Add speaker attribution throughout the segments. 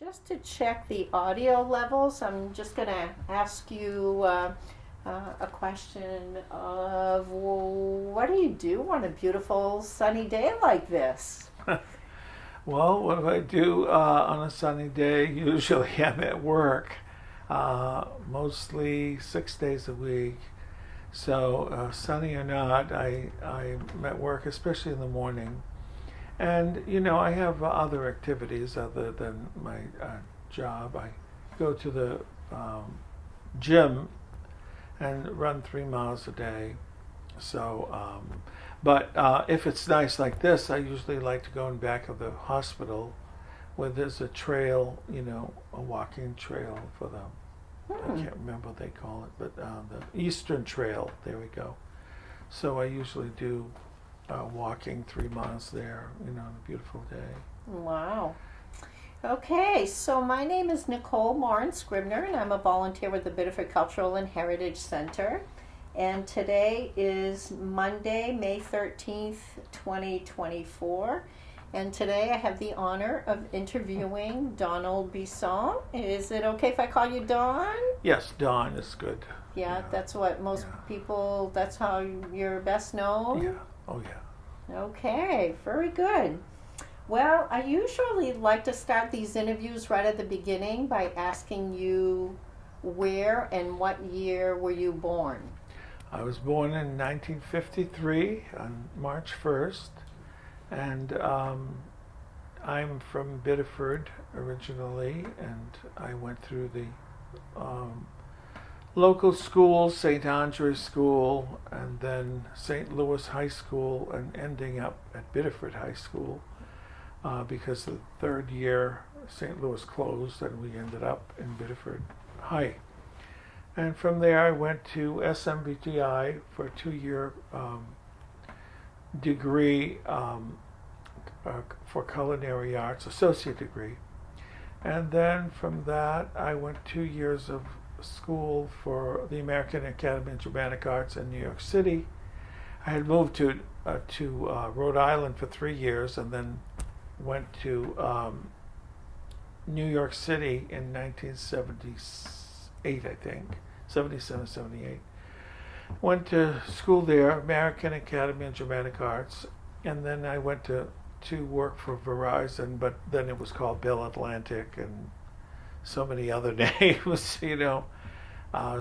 Speaker 1: Just to check the audio levels, I'm just going to ask you a question of what do you do on a beautiful sunny day like this?
Speaker 2: Well, what do I do on a sunny day? Usually I'm at work, mostly 6 days a week. So, sunny or not, I'm at work, especially in the morning. And, I have other activities other than my job. I go to the gym and run 3 miles a day. So, but if it's nice like this, I usually like to go in back of the hospital where there's a trail, a walking trail for them. I can't remember what they call it, but the Eastern Trail, there we go. So I usually do walking 3 miles there, on a beautiful day.
Speaker 1: Wow. Okay, so my name is Nicole Morin Scribner, and I'm a volunteer with the Biddeford Cultural and Heritage Center. And today is Monday, May 13th, 2024. And today I have the honor of interviewing Donald Bisson. Is it okay if I call you Don?
Speaker 2: Yes, Dawn is good.
Speaker 1: Yeah, that's what most people, that's how you're best known?
Speaker 2: Yeah, oh yeah.
Speaker 1: Okay, very good. Well, I usually like to start these interviews right at the beginning by asking you where and what year were you born?
Speaker 2: I was born in 1953 on March 1st, and I'm from Biddeford originally, and I went through the local school, St. Andrews School, and then St. Louis High School, and ending up at Biddeford High School because the third year St. Louis closed, and we ended up in Biddeford High. And from there I went to SMBTI for a 2-year degree for culinary arts, associate degree. And then from that I went 2 years of school for the American Academy of Dramatic Arts in New York City. I had moved to Rhode Island for 3 years and then went to New York City in 1978, I think, 77, 78. Went to school there, American Academy of Dramatic Arts, and then I went to work for Verizon, but then it was called Bell Atlantic and so many other names,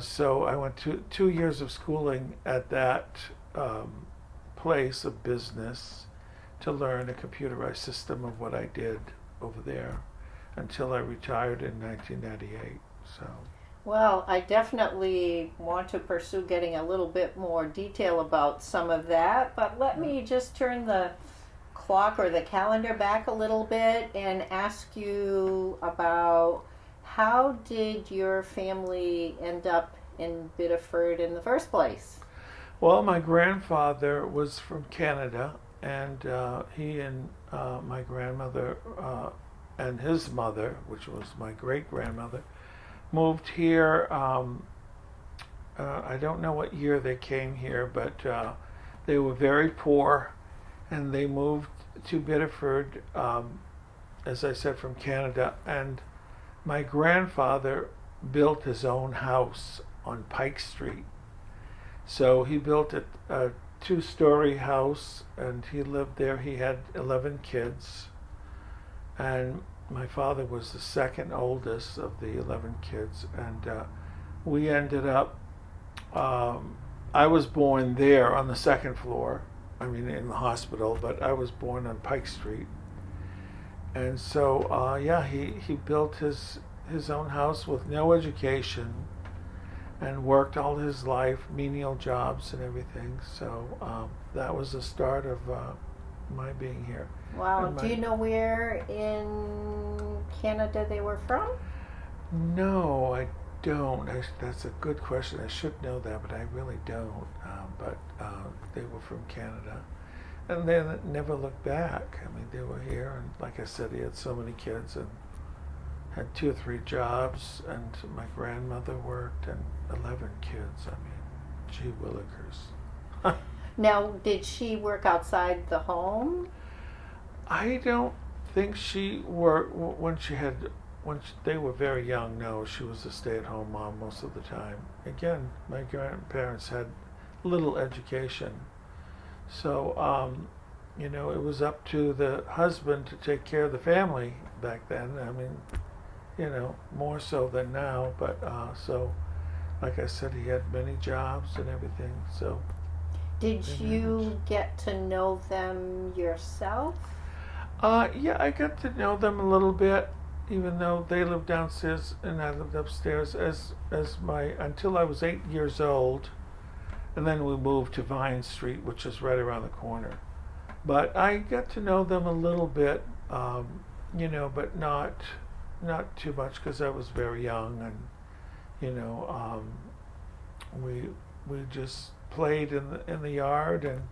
Speaker 2: So I went to 2 years of schooling at that place of business to learn a computerized system of what I did over there until I retired in 1998. So.
Speaker 1: Well, I definitely want to pursue getting a little bit more detail about some of that, but let me just turn the clock or the calendar back a little bit and ask you about how did your family end up in Biddeford in the first place?
Speaker 2: Well, my grandfather was from Canada, and he and my grandmother and his mother, which was my great-grandmother, moved here. I don't know what year they came here, but they were very poor, and they moved to Biddeford, as I said, from Canada. And my grandfather built his own house on Pike Street. So he built a 2-story house, and he lived there. He had 11 kids, and my father was the second oldest of the 11 kids, and we ended up, I was born there on the second floor, in the hospital, but I was born on Pike Street. And so, he built his own house with no education and worked all his life, menial jobs and everything. So that was the start of my being here.
Speaker 1: Wow. Do you know where in Canada they were from?
Speaker 2: No, I don't. That's a good question. I should know that, but I really don't. But they were from Canada. And they never looked back. They were here, and like I said, he had so many kids and had 2 or 3 jobs, and my grandmother worked, and 11 kids. Gee willikers.
Speaker 1: Now, did she work outside the home?
Speaker 2: I don't think she worked when she had they were very young, no, she was a stay-at-home mom most of the time. Again, my grandparents had little education. So, it was up to the husband to take care of the family back then. I mean, more so than now. But so, like I said, he had many jobs and everything. So,
Speaker 1: Did you get to know them yourself?
Speaker 2: yeah, I got to know them a little bit, even though they lived downstairs and I lived upstairs until I was 8 years old, and then we moved to Vine Street, which is right around the corner. But I got to know them a little bit, but not too much because I was very young, and we just played in the yard, and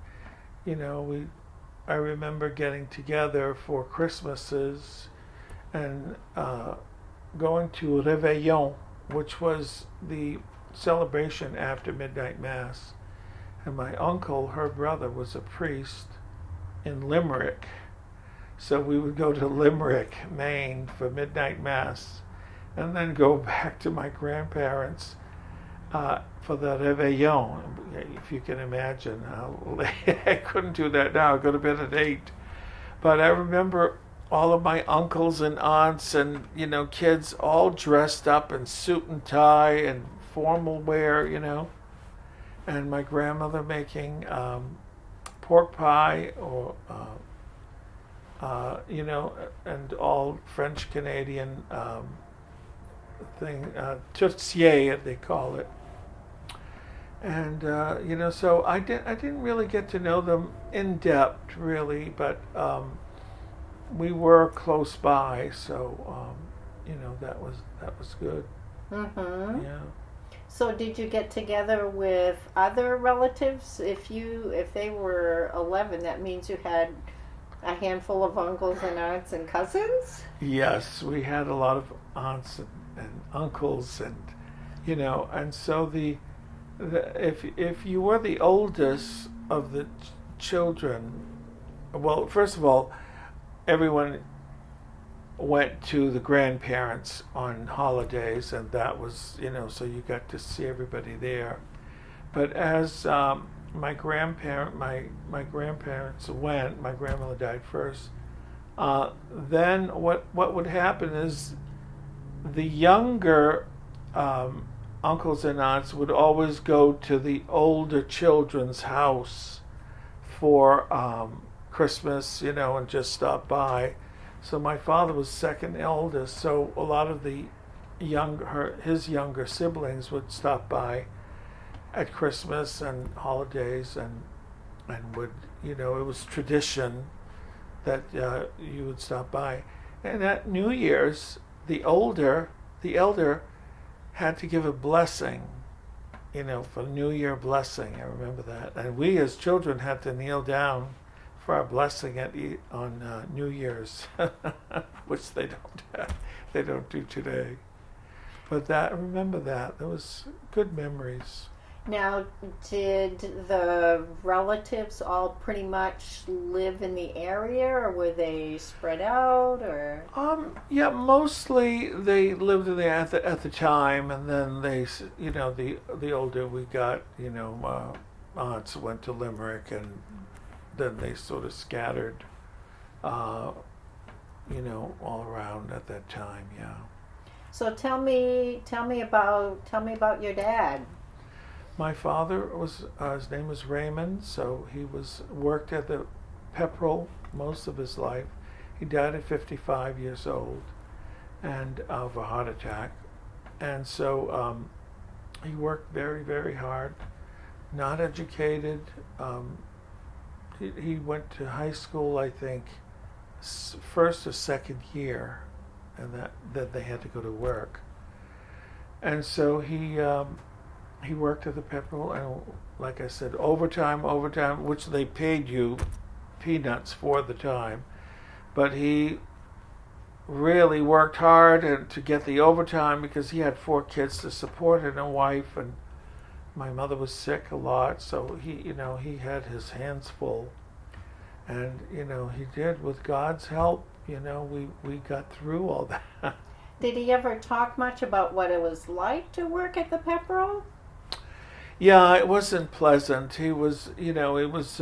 Speaker 2: I remember getting together for Christmases and going to Réveillon, which was the celebration after midnight mass. And my uncle, her brother, was a priest in Limerick. So we would go to Limerick, Maine for midnight mass and then go back to my grandparents for the Réveillon. If you can imagine how late. I couldn't do that now. I go to bed at 8. But I remember all of my uncles and aunts and, kids all dressed up in suit and tie and formal wear, and my grandmother making pork pie or, and all French Canadian thing, tourtière, they call it. And so I didn't really get to know them in depth, really, but we were close by, so that was good.
Speaker 1: Mm-hmm.
Speaker 2: Yeah.
Speaker 1: So did you get together with other relatives? If they were 11, that means you had a handful of uncles and aunts and cousins?
Speaker 2: Yes, we had a lot of aunts and uncles, and and so if you were the oldest of the children, well, first of all, everyone went to the grandparents on holidays, and that was, so you got to see everybody there. But as my grandparents went, my grandmother died first, then what would happen is the younger uncles and aunts would always go to the older children's house for Christmas, and just stop by. So my father was second eldest, so a lot of his younger siblings would stop by at Christmas and holidays, and would, it was tradition that you would stop by. And at New Year's, the elder had to give a blessing, for New Year blessing. I remember that. And we as children had to kneel down for our blessing on New Year's, which they don't do today. But I remember that. There was good memories.
Speaker 1: Now, did the relatives all pretty much live in the area, or were they spread out, or?
Speaker 2: Yeah, mostly they lived in there at the time, and then they, the older we got, aunts went to Limerick, and then they sort of scattered, all around at that time. Yeah.
Speaker 1: So tell me about your dad.
Speaker 2: My father was his name was Raymond, so he worked at the Pepperell most of his life. He died at 55 years old, and of a heart attack, and so he worked very, very hard. Not educated. He went to high school, I think, first or second year, and that they had to go to work. And so he worked at the Pepperell, and like I said, overtime, which they paid you peanuts for the time. But he really worked hard to get the overtime because he had 4 kids to support and a wife, and my mother was sick a lot, so he had his hands full. And, he did, with God's help, we got through all that.
Speaker 1: Did he ever talk much about what it was like to work at the Pepperell?
Speaker 2: Yeah, it wasn't pleasant. He was, it was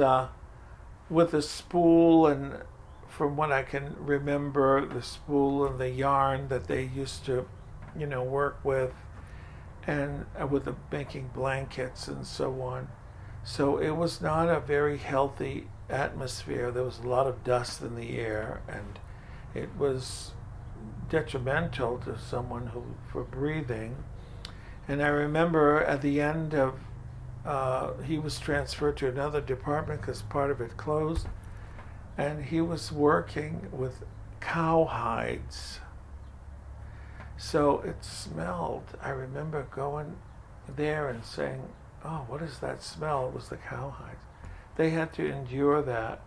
Speaker 2: with a spool, and from what I can remember, the spool and the yarn that they used to, work with, and with the making blankets and so on. So it was not a very healthy atmosphere. There was a lot of dust in the air, and it was detrimental to someone who for breathing. And I remember at the end of he was transferred to another department because part of it closed, and he was working with cow hides. So it smelled. I remember going there and saying, "Oh, what is that smell?" It was the cowhides. They had to endure that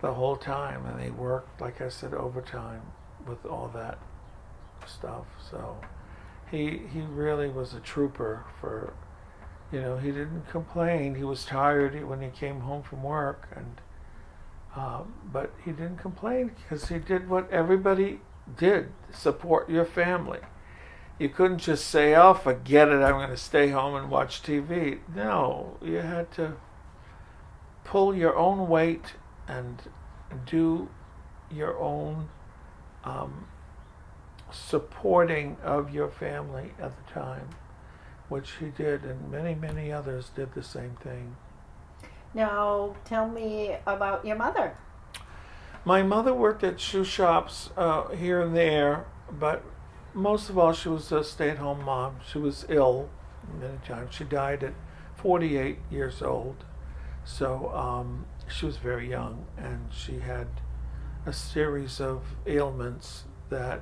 Speaker 2: the whole time, and they worked, like I said, overtime with all that stuff. So he really was a trooper for, he didn't complain. He was tired when he came home from work, and but he didn't complain because he did what everybody did: support your family. You couldn't just say, "Oh, forget it, I'm going to stay home and watch TV." No, you had to pull your own weight and do your own supporting of your family at the time, which he did, and many, many others did the same thing.
Speaker 1: Now, tell me about your mother.
Speaker 2: My mother worked at shoe shops here and there, but most of all, she was a stay-at-home mom. She was ill many times. She died at 48 years old, so she was very young, and she had a series of ailments that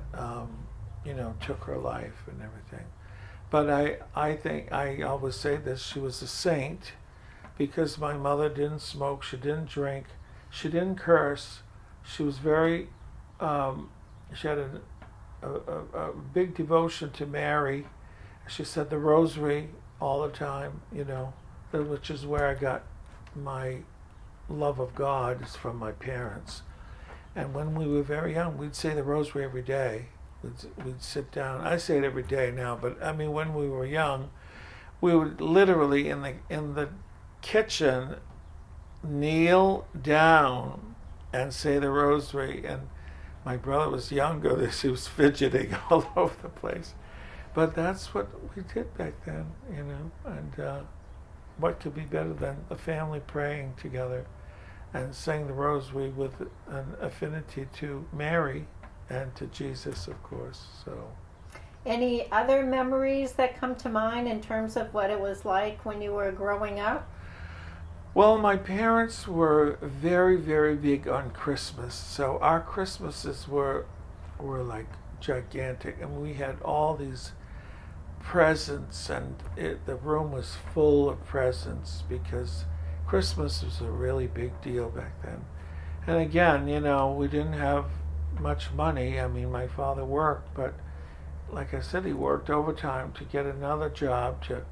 Speaker 2: took her life and everything. But I think I always say this: she was a saint, because my mother didn't smoke, she didn't drink, she didn't curse. She was very, she had a big devotion to Mary. She said the rosary all the time, which is where I got my love of God, is from my parents. And when we were very young, we'd say the rosary every day. We'd sit down. I say it every day now, but I mean, when we were young, we would literally in the kitchen kneel down and say the rosary. And my brother was younger, so he was fidgeting all over the place. But that's what we did back then, and what could be better than a family praying together and saying the rosary with an affinity to Mary and to Jesus, of course. So,
Speaker 1: Any other memories that come to mind in terms of what it was like when you were growing up?
Speaker 2: well, my parents were very, very big on Christmas. So our Christmases were like gigantic, and we had all these presents, and the room was full of presents because Christmas was a really big deal back then. And again, we didn't have much money. I mean, my father worked, but like I said, he worked overtime to get another job to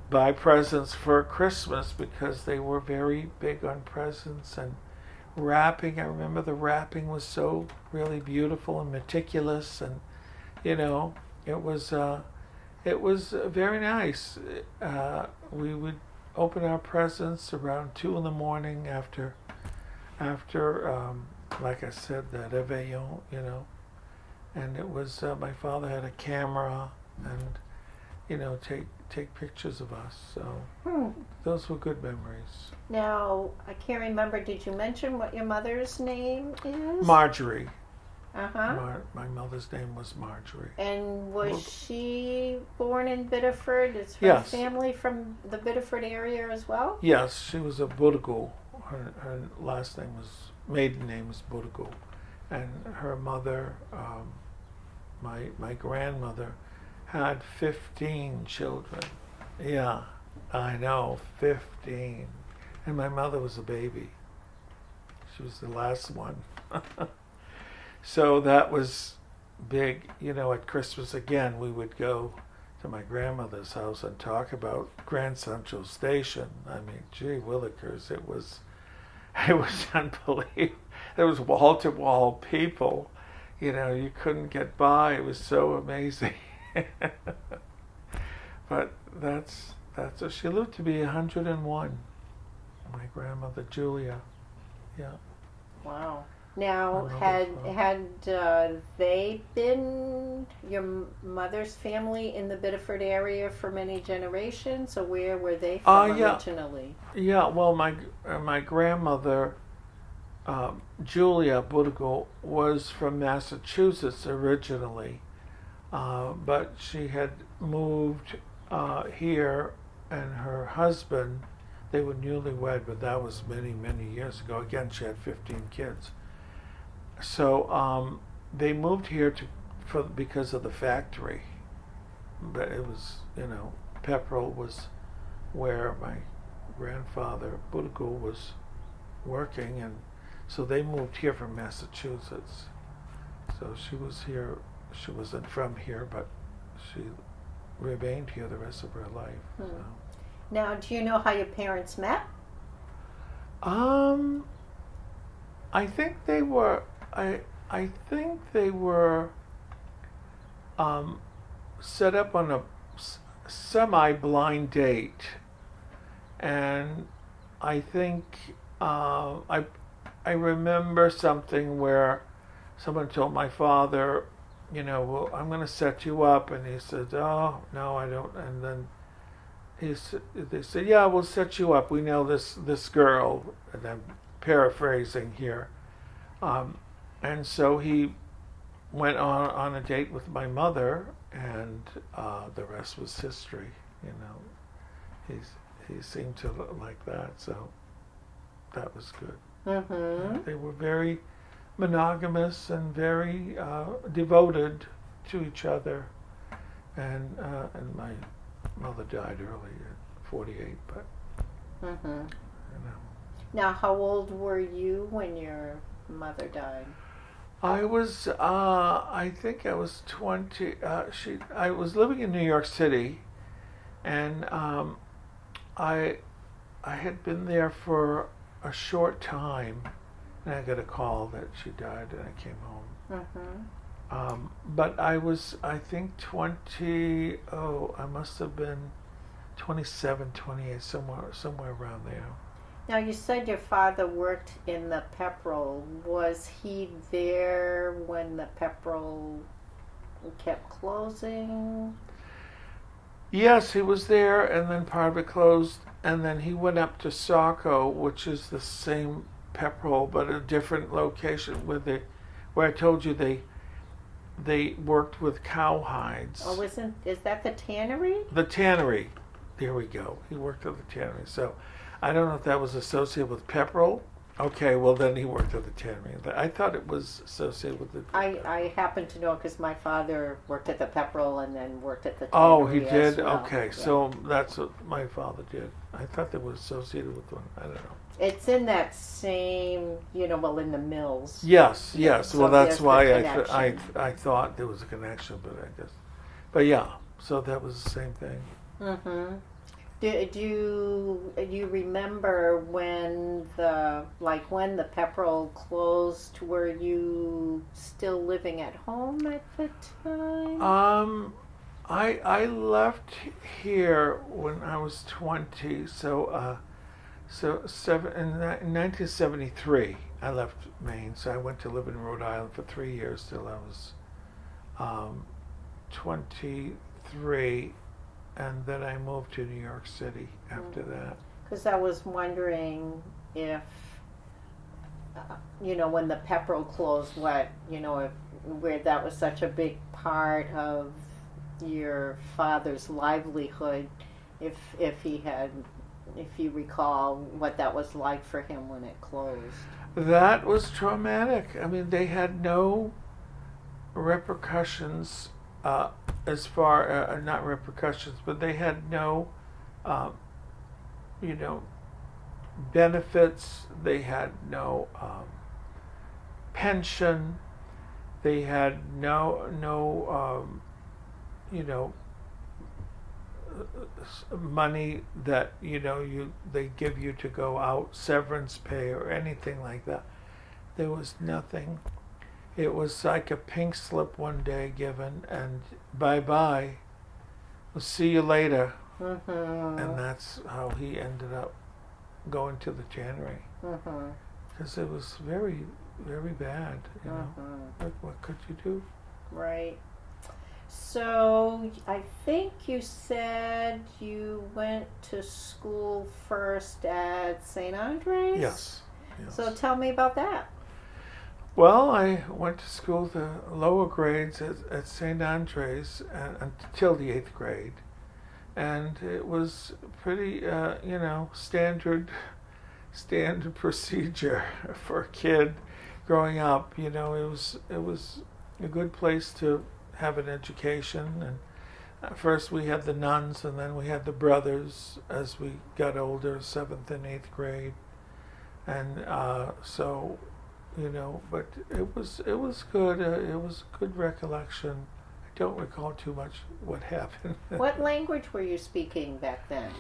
Speaker 2: buy presents for Christmas, because they were very big on presents and wrapping. I remember the wrapping was so really beautiful and meticulous, and it was very nice. We would open our presents around 2 in the morning after like I said, the réveillon, and it was my father had a camera, and take pictures of us. So those were good memories.
Speaker 1: Now, I can't remember, did you mention what your mother's name is?
Speaker 2: Marjorie.
Speaker 1: Uh-huh.
Speaker 2: My mother's name was Marjorie.
Speaker 1: And was she born in Biddeford? Is her
Speaker 2: Yes.
Speaker 1: family from the Biddeford area as well?
Speaker 2: Yes, she was a Budigal. Her last name maiden name was Budigal, and her mother, my grandmother, had 15 children. Yeah, I know, 15. And my mother was a baby. She was the last one. So that was big. At Christmas again, we would go to my grandmother's house and talk about Grand Central Station. I mean, gee willikers, it was unbelievable. There was wall-to-wall people, you couldn't get by. It was so amazing. But that's she lived to be 101. My grandmother Julia. Yeah.
Speaker 1: Wow. Now,
Speaker 2: My
Speaker 1: had they been your mother's family in the Biddeford area for many generations, or where were they from
Speaker 2: Yeah.
Speaker 1: originally?
Speaker 2: Yeah. Well, my grandmother Julia Biddeford was from Massachusetts originally, but she had moved here, and her husband, they were newlywed, but that was many, many years ago. Again, she had 15 kids. So they moved here because of the factory. But it was, Pepperell was where my grandfather Biddeford was working, and so they moved here from Massachusetts. So she was here. She wasn't from here, but she remained here the rest of her life. So.
Speaker 1: Now, do you know how your parents met?
Speaker 2: I think they were. I think they were set up on a semi-blind date, and I think I remember something where someone told my father, well, I'm going to set you up, and he said, oh no, I don't, and then they said, yeah, we'll set you up. We know this girl, and I'm paraphrasing here. And so he went on a date with my mother, and the rest was history. He seemed to like that, so that was good.
Speaker 1: Mm-hmm.
Speaker 2: They were very monogamous and very devoted to each other, and my mother died early at 48, but
Speaker 1: Mm-hmm. Now, how old were you when your mother died?
Speaker 2: I was, I think I was 20. I was living in New York City, and I had been there for a short time, and I got a call that she died, and I came home.
Speaker 1: Mm-hmm.
Speaker 2: But I was, I think, 20. Oh, I must have been 27, 28, somewhere around there.
Speaker 1: Now, you said your father worked in the Pepperell. Was he there when the Pepperell kept closing?
Speaker 2: Yes, he was there, and then part of it closed, and then he went up to Saco, which is the same Pepperell but a different location, where I told you they worked with cowhides.
Speaker 1: Oh, is that the tannery?
Speaker 2: The tannery. There we go. He worked at the tannery. So I don't know if that was associated with Pepperell. Okay, well then he worked at the tannery. I thought it was associated with the.
Speaker 1: I happen to know because my father worked at the Pepperell and then worked at the tannery.
Speaker 2: Oh, he did?
Speaker 1: As well.
Speaker 2: Okay,
Speaker 1: Yeah.
Speaker 2: so that's what my father did. I thought they were associated with one. I don't know.
Speaker 1: It's in that same, well, in the mills.
Speaker 2: Yes.
Speaker 1: So
Speaker 2: Well, that's
Speaker 1: there's
Speaker 2: why
Speaker 1: the
Speaker 2: I thought there was a connection, but yeah. So that was the same thing.
Speaker 1: Mm-hmm. Do you remember when the Pepperell closed? Were you still living at home at the time?
Speaker 2: I left here when I was 20. In 1973 I left Maine. So I went to live in Rhode Island for 3 years till I was 23. And then I moved to New York City after that.
Speaker 1: Because I was wondering if, when the Pepperell closed, where that was such a big part of your father's livelihood, if you recall what that was like for him when it closed.
Speaker 2: That was traumatic. I mean, they had no repercussions. As far, not repercussions, but they had no, benefits. They had no pension. They had no money that they give you to go out, severance pay or anything like that. There was nothing. it was like a pink slip one day given, and bye-bye, we'll see you later.
Speaker 1: Mm-hmm.
Speaker 2: And that's how he ended up going to the tannery.
Speaker 1: Mm-hmm.
Speaker 2: Because it was very, very bad, you know.
Speaker 1: Mm-hmm.
Speaker 2: What could you do?
Speaker 1: Right. So I think you said you went to school first at St. Andre's?
Speaker 2: Yes.
Speaker 1: So tell me about that.
Speaker 2: Well, I went to school the lower grades at St. Andre's until the 8th grade. And it was pretty, standard procedure for a kid growing up. You know, it was a good place to have an education. And at first we had the nuns, and then we had the brothers as we got older, 7th and 8th grade. And so, you know, but it was good. It was a good recollection. I don't recall too much what happened.
Speaker 1: What language were you speaking back then?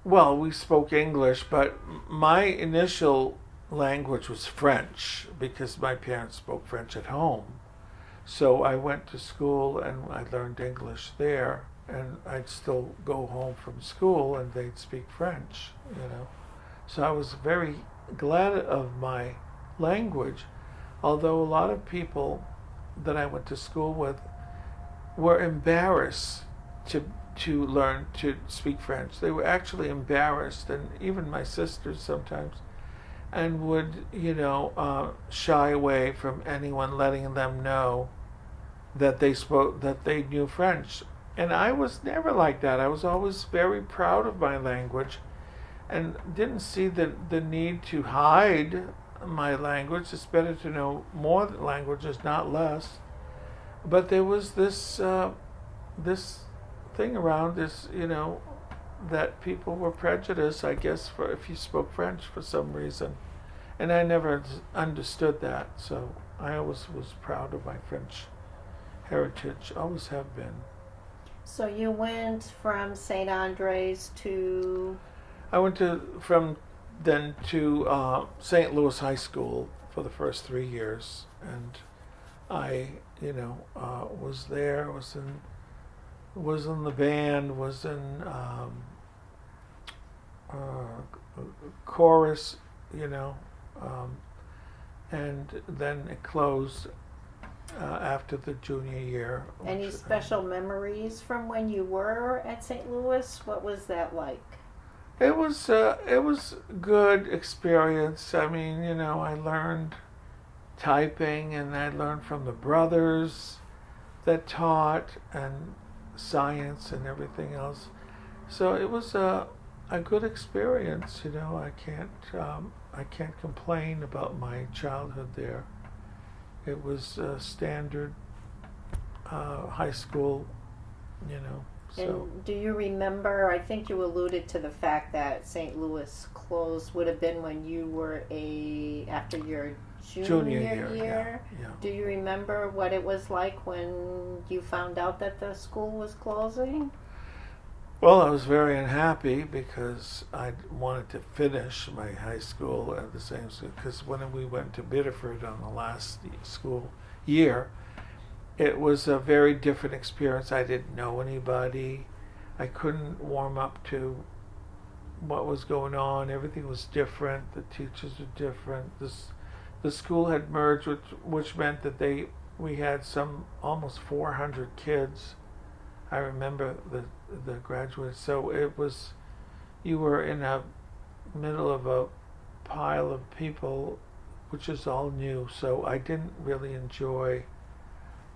Speaker 2: Well, we spoke English, but my initial language was French because my parents spoke French at home. So I went to school and I learned English there, and I'd still go home from school and they'd speak French, you know. So I was very glad of my language, although a lot of people that I went to school with were embarrassed to learn to speak French. They were actually embarrassed, and even my sisters sometimes, and would, shy away from anyone letting them know that they knew French. And I was never like that. I was always very proud of my language and didn't see the need to hide my language. It's better to know more languages, not less. But there was this thing around this, that people were prejudiced, I guess, for if you spoke French for some reason. And I never understood that. So I always was proud of my French heritage, always have been.
Speaker 1: So you went from St. Andre's to...
Speaker 2: I went from then to St. Louis High School for the first 3 years, and I, was there, was in the band, was in chorus, and then it closed after the junior year.
Speaker 1: Any special memories from when you were at St. Louis? What was that like?
Speaker 2: It was good experience. I mean, I learned typing, and I learned from the brothers that taught, and science and everything else. So it was a good experience. I can't complain about my childhood there. It was a standard high school, So.
Speaker 1: And do you remember, I think you alluded to the fact that St. Louis closed would have been when you were after your junior year.
Speaker 2: Yeah.
Speaker 1: Do you remember what it was like when you found out that the school was closing?
Speaker 2: Well, I was very unhappy because I wanted to finish my high school at the same school. Because when we went to Biddeford on the last school year, it was a very different experience. I didn't know anybody. I couldn't warm up to what was going on. Everything was different. The teachers were different. The school had merged, which meant that we had almost 400 kids. I remember the graduates. So you were in a middle of a pile of people, which is all new. So I didn't really enjoy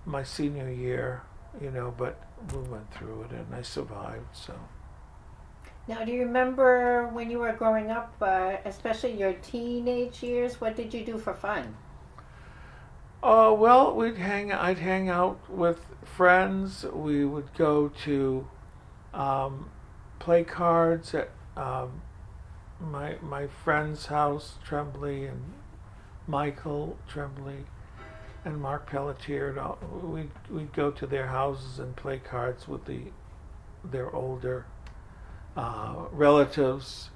Speaker 2: my senior year, but we went through it and I survived. So.
Speaker 1: Now, do you remember when you were growing up, especially your teenage years, what did you do for fun?
Speaker 2: Well, I'd hang out with friends. We would go to play cards at my friend's house, Tremblay, and Michael Tremblay and Mark Pelletier. We'd go to their houses and play cards with their older relatives,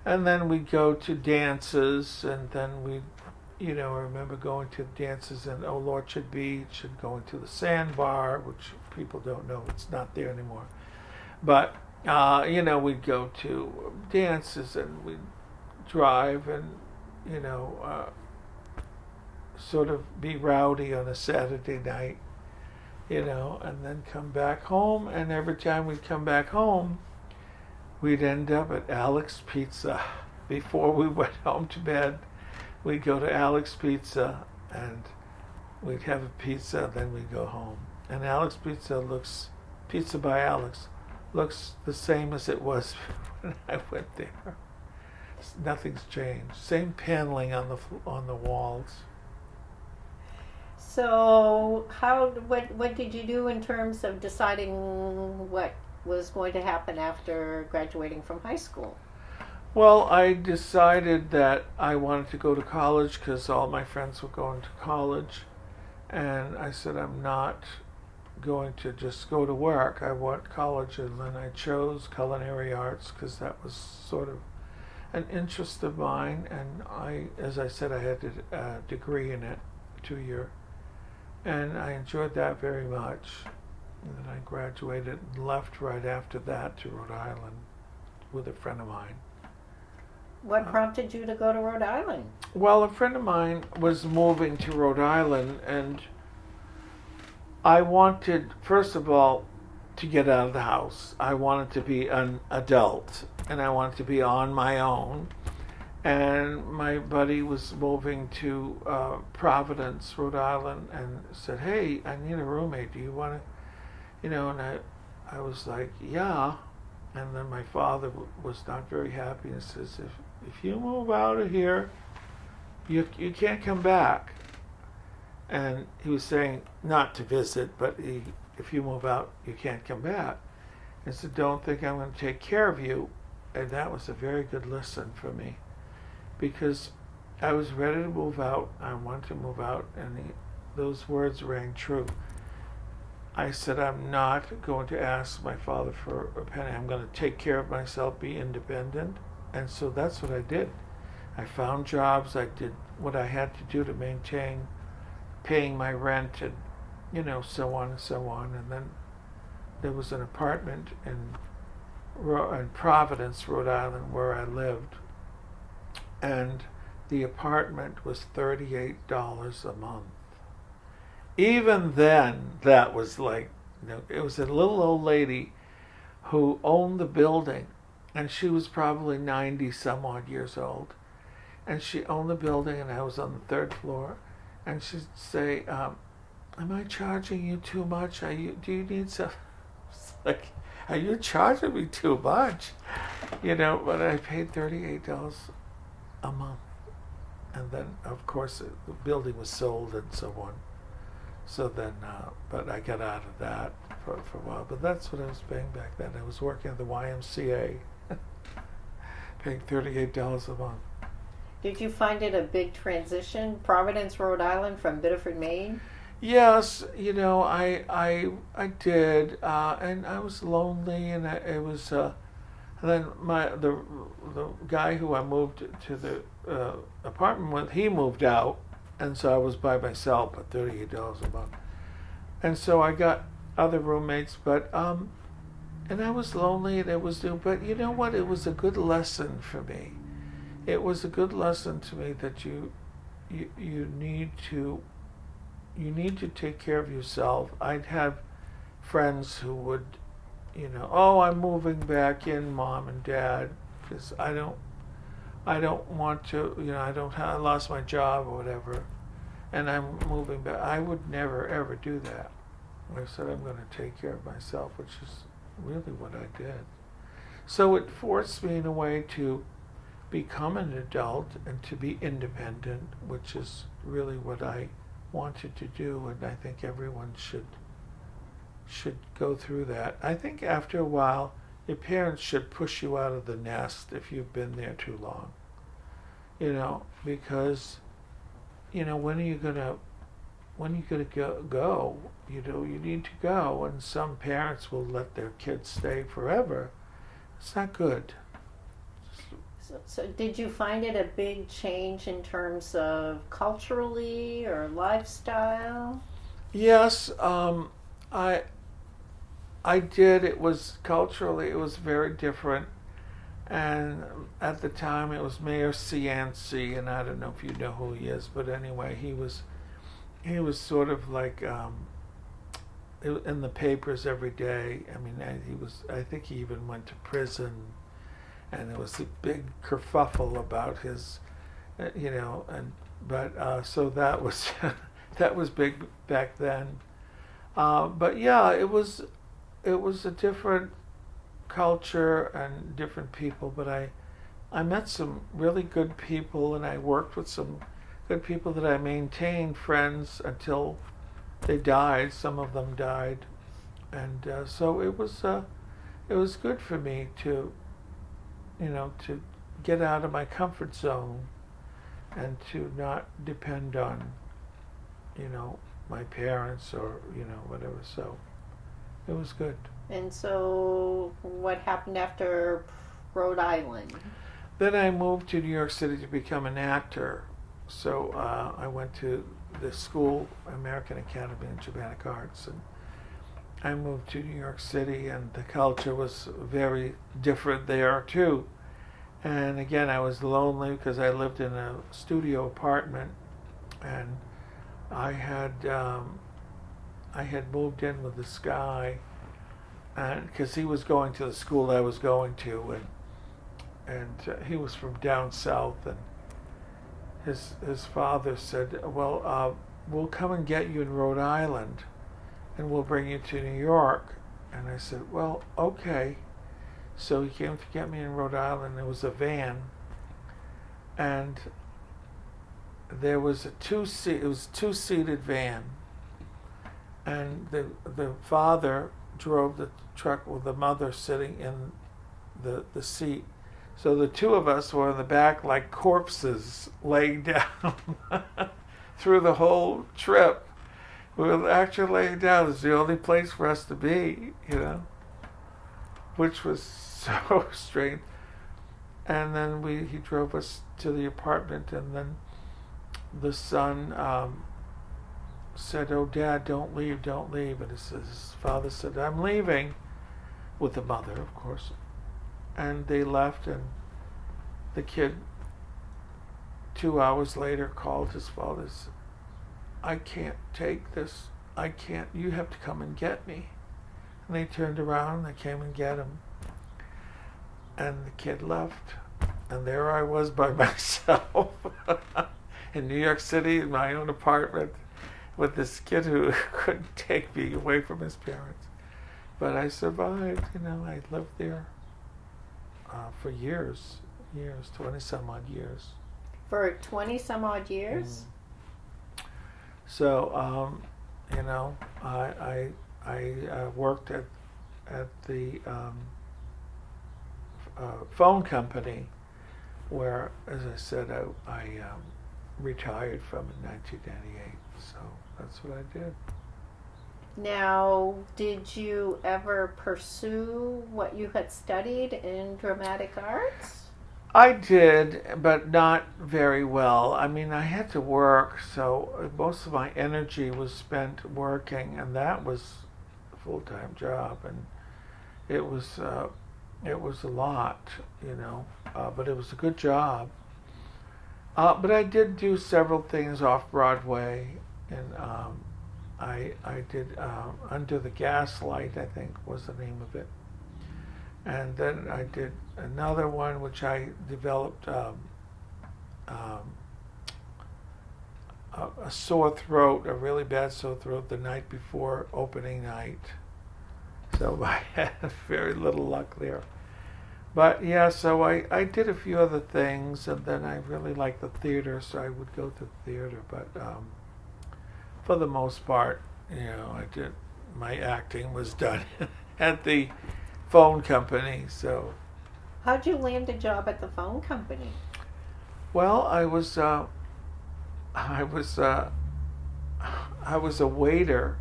Speaker 2: and then we'd go to dances, and then we'd I remember going to dances in Old Orchard Beach and going to the Sandbar, which people don't know, it's not there anymore. But, we'd go to dances and we'd drive and, sort of be rowdy on a Saturday night, and then come back home. And every time we'd come back home, we'd end up at Alex Pizza. Before we went home to bed, we'd go to Alex Pizza and we'd have a pizza, then we'd go home. And Alex Pizza by Alex, looks the same as it was when I went there. Nothing's changed. Same paneling on the walls.
Speaker 1: So what did you do in terms of deciding what was going to happen after graduating from high school?
Speaker 2: Well, I decided that I wanted to go to college because all my friends were going to college. And I said, I'm not going to just go to work. I want college. And then I chose culinary arts because that was sort of an interest of mine. And as I said, I had a degree in it, 2-year. And I enjoyed that very much. And then I graduated and left right after that to Rhode Island with a friend of mine.
Speaker 1: What prompted you to go to Rhode Island?
Speaker 2: Well, a friend of mine was moving to Rhode Island, and I wanted, first of all, to get out of the house. I wanted to be an adult, and I wanted to be on my own. And my buddy was moving to Providence, Rhode Island, and said, hey, I need a roommate. Do you want to, and I was like, yeah. And then my father was not very happy and says, if you move out of here, you can't come back. And he was saying not to visit, but if you move out, you can't come back. And said, don't think I'm going to take care of you. And that was a very good lesson for me, because I was ready to move out. I wanted to move out, and those words rang true. I said, I'm not going to ask my father for a penny. I'm going to take care of myself, be independent. And so that's what I did. I found jobs. I did what I had to do to maintain paying my rent and, so on and so on. And then there was an apartment in Providence, Rhode Island, where I lived. And the apartment was $38 a month. Even then, that was like, it was a little old lady who owned the building, and she was probably 90 some odd years old. And she owned the building, and I was on the 3rd floor. And she'd say, am I charging you too much? Do you need some? It's like, are you charging me too much? But I paid $38 a month. And then, of course, the building was sold and so on. So then, but I got out of that for a while. But that's what I was paying back then. I was working at the YMCA, paying $38 a month.
Speaker 1: Did you find it a big transition, Providence, Rhode Island, from Biddeford, Maine?
Speaker 2: Yes, I did, and I was lonely, and it was. And then the guy who I moved to the apartment with, he moved out, and so I was by myself at $38 a month, and so I got other roommates, but and I was lonely, and it was new. But you know what? It was a good lesson for me. It was a good lesson to me that you need to take care of yourself. I'd have friends who would, oh, I'm moving back in, Mom and Dad, because I don't want to, I lost my job or whatever, and I'm moving back. I would never ever do that. I said I'm going to take care of myself, which is really what I did. So it forced me in a way to become an adult and to be independent, which is really what I wanted to do, and I think everyone should go through that. I think after a while, your parents should push you out of the nest if you've been there too long. Because when are you gonna go? You need to go, and some parents will let their kids stay forever. It's not good.
Speaker 1: So did you find it a big change in terms of culturally or lifestyle?
Speaker 2: Yes, I I did. It was culturally, it was very different. And at the time, it was Mayor Cianci, and I don't know if you know who he is, but anyway, he was sort of like in the papers every day. I mean, I think he even went to prison, and there was a big kerfuffle about his, and but so that was that was big back then. But yeah, it was a different culture and different people, but I met some really good people, and I worked with some good people that I maintained friends until they died. Some of them died, and so it was good for me to get out of my comfort zone and to not depend on my parents or whatever. So it was good.
Speaker 1: And so, what happened after Rhode Island?
Speaker 2: Then I moved to New York City to become an actor. So I went to the school, American Academy in Dramatic Arts, and I moved to New York City, and the culture was very different there too. And again, I was lonely because I lived in a studio apartment, and I had moved in with this guy, and because he was going to the school I was going to, and he was from down south, and his father said, "Well, we'll come and get you in Rhode Island, and we'll bring you to New York." And I said, "Well, okay." So he came to get me in Rhode Island. There was a van, and there was a two-seated van, and the father drove the truck with the mother sitting in the seat. So the two of us were in the back like corpses laying down through the whole trip. We were actually laying down. It's the only place for us to be, which was so strange. And then he drove us to the apartment, and then the son said, "Oh, Dad, don't leave, don't leave." And his father said, "I'm leaving," with the mother, of course. And they left, and the kid, 2 hours later, called his father and said, "I can't take this. I can't. You have to come and get me." And they turned around, they came and get him. And the kid left. And there I was by myself in New York City in my own apartment with this kid who couldn't take me away from his parents. But I survived, I lived there for years, 20 some odd years.
Speaker 1: For 20 some odd years?
Speaker 2: So, I worked at the phone company where, as I said, I retired from in 1998. So that's what I did.
Speaker 1: Now, did you ever pursue what you had studied in dramatic arts?
Speaker 2: I did, but not very well. I mean, I had to work, so most of my energy was spent working, and that was a full-time job, and it was a lot, but it was a good job. But I did do several things off Broadway, and I did Under the Gaslight, I think was the name of it. And then I did another one which I developed a sore throat, a really bad sore throat the night before opening night. So I had very little luck there. But yeah, so I did a few other things, and then I really liked the theater, so I would go to the theater. But for the most part, my acting was done at the phone company. So
Speaker 1: How'd you land a job at the phone company?
Speaker 2: well, I was a waiter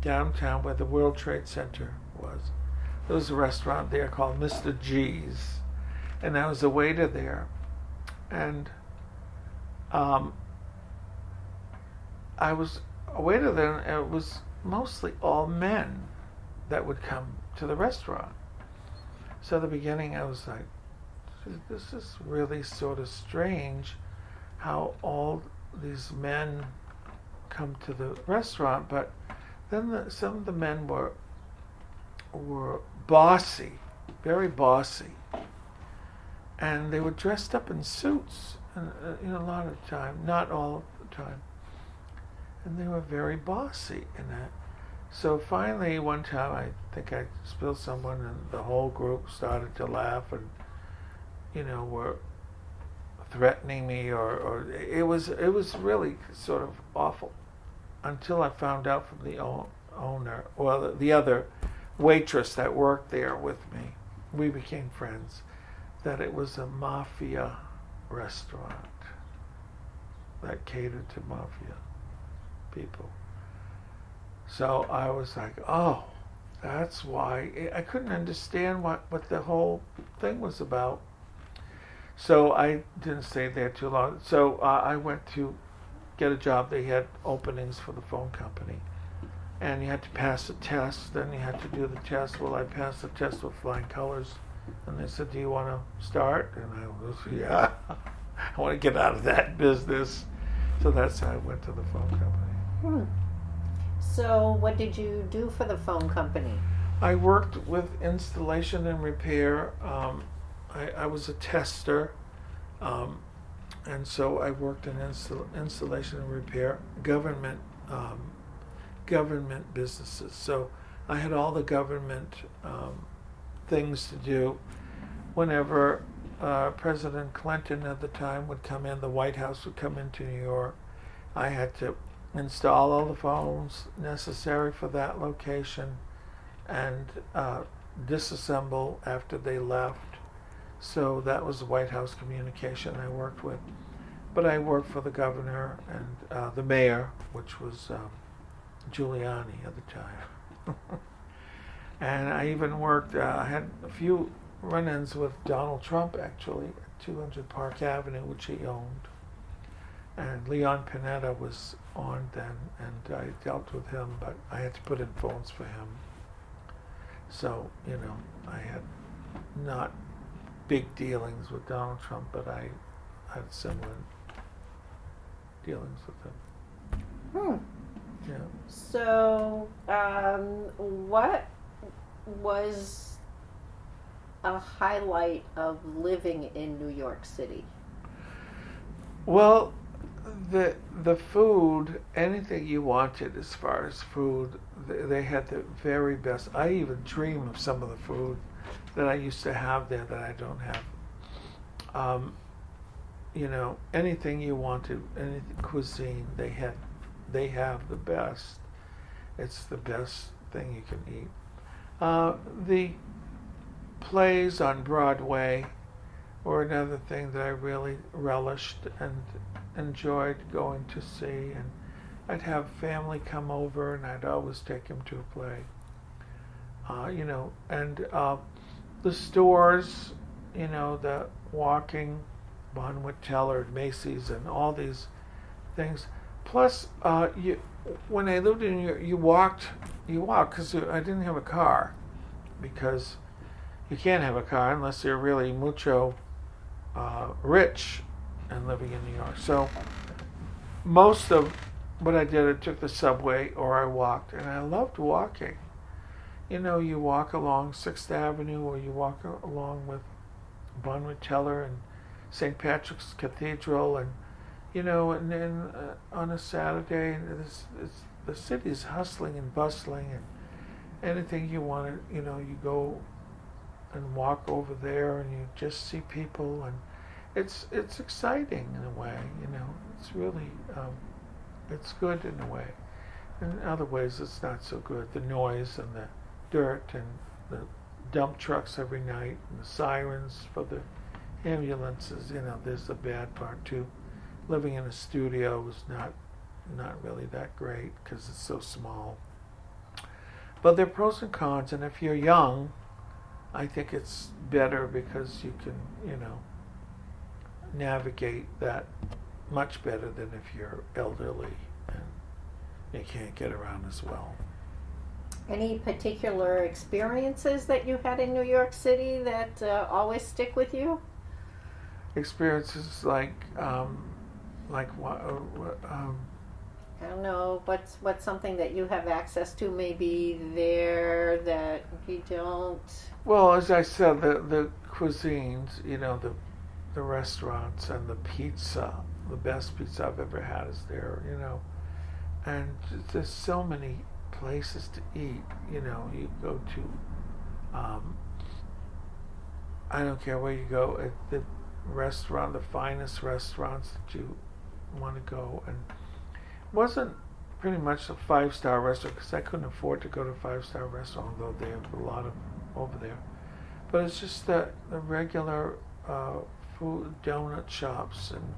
Speaker 2: downtown where the World Trade Center was. There was a restaurant there called Mr. G's, and I was a waiter there, and I was a waiter there, and it was mostly all men that would come to the restaurant. So at the beginning, I was like, this is really sort of strange how all these men come to the restaurant, but then some of the men were bossy, very bossy, and they were dressed up in suits, and a lot of the time, not all of the time, and they were very bossy in that. So finally, one time, I think I spilled someone, and the whole group started to laugh, and were threatening me, or it was really sort of awful, until I found out from the owner, well, the other waitress that worked there with me, we became friends, that it was a mafia restaurant that catered to mafia people. So I was like, oh, that's why. I couldn't understand what the whole thing was about. So I didn't stay there too long. So I went to get a job. They had openings for the phone company. And you had to pass a test. Then you had to do the test. Well, I passed the test with flying colors. And they said, do you want to start? And I was, yeah. I want to get out of that business. So that's how I went to the phone company.
Speaker 1: So what did you do for the phone company?
Speaker 2: I worked with installation and repair. I was a tester, and so I worked in installation and repair, government businesses. So I had all the government things to do. Whenever President Clinton at the time would come in, the White House would come into New York, I had to install all the phones necessary for that location and disassemble after they left. So that was the White House communication I worked with. But I worked for the governor and the mayor, which was Giuliani at the time. And I even worked, I had a few run-ins with Donald Trump, actually, at 200 Park Avenue, which he owned. And Leon Panetta was on then, and I dealt with him, but I had to put in phones for him. So, I had not big dealings with Donald Trump, but I had similar dealings with him. Yeah.
Speaker 1: So, what was a highlight of living in New York City?
Speaker 2: Well, the food, anything you wanted as far as food, they had the very best. I even dream of some of the food that I used to have there that I don't have. Anything you wanted, any cuisine, they have the best. It's the best thing you can eat. The plays on Broadway were another thing that I really relished and enjoyed going to see. And I'd have family come over, and I'd always take them to a play. The stores, the walking, Bonwit Teller, Macy's, and all these things. Plus, when I lived in New York, you walked, because I didn't have a car, because you can't have a car unless you're really mucho rich and living in New York. So most of what I did, I took the subway or I walked, and I loved walking. You walk along 6th Avenue, or you walk along with Bonwit Teller and St. Patrick's Cathedral, and and then on a Saturday, the city's hustling and bustling, and anything you want to, you go and walk over there, and you just see people, and it's exciting in a way, It's really, it's good in a way. In other ways, it's not so good. The noise and the dirt and the dump trucks every night and the sirens for the ambulances, there's the bad part too. Living in a studio was not really that great because it's so small. But there are pros and cons, and if you're young, I think it's better because you can, navigate that much better than if you're elderly and you can't get around as well.
Speaker 1: Any particular experiences that you had in New York City that always stick with you?
Speaker 2: Experiences like what?
Speaker 1: I don't know. What's something that you have access to maybe there that you don't?
Speaker 2: Well, as I said, the cuisines, the restaurants and the pizza, the best pizza I've ever had is there, and there's so many places to eat. You go to, I don't care where you go, at the restaurant, the finest restaurants that you want to go, and it wasn't pretty much a 5-star restaurant because I couldn't afford to go to a 5-star restaurant, although they have a lot of over there. But it's just the regular food donut shops, and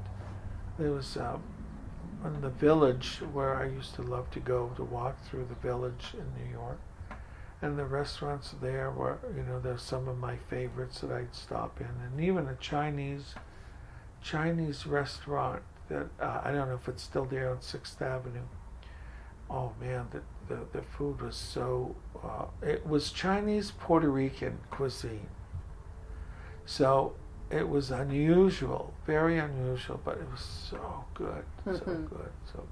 Speaker 2: there was in the Village where I used to love to go to walk through the Village in New York, and the restaurants there were, there's some of my favorites that I'd stop in, and even a Chinese restaurant that I don't know if it's still there on 6th Avenue. Oh man, the food was so it was Chinese Puerto Rican cuisine, so it was unusual, very unusual, but it was so good, so good, so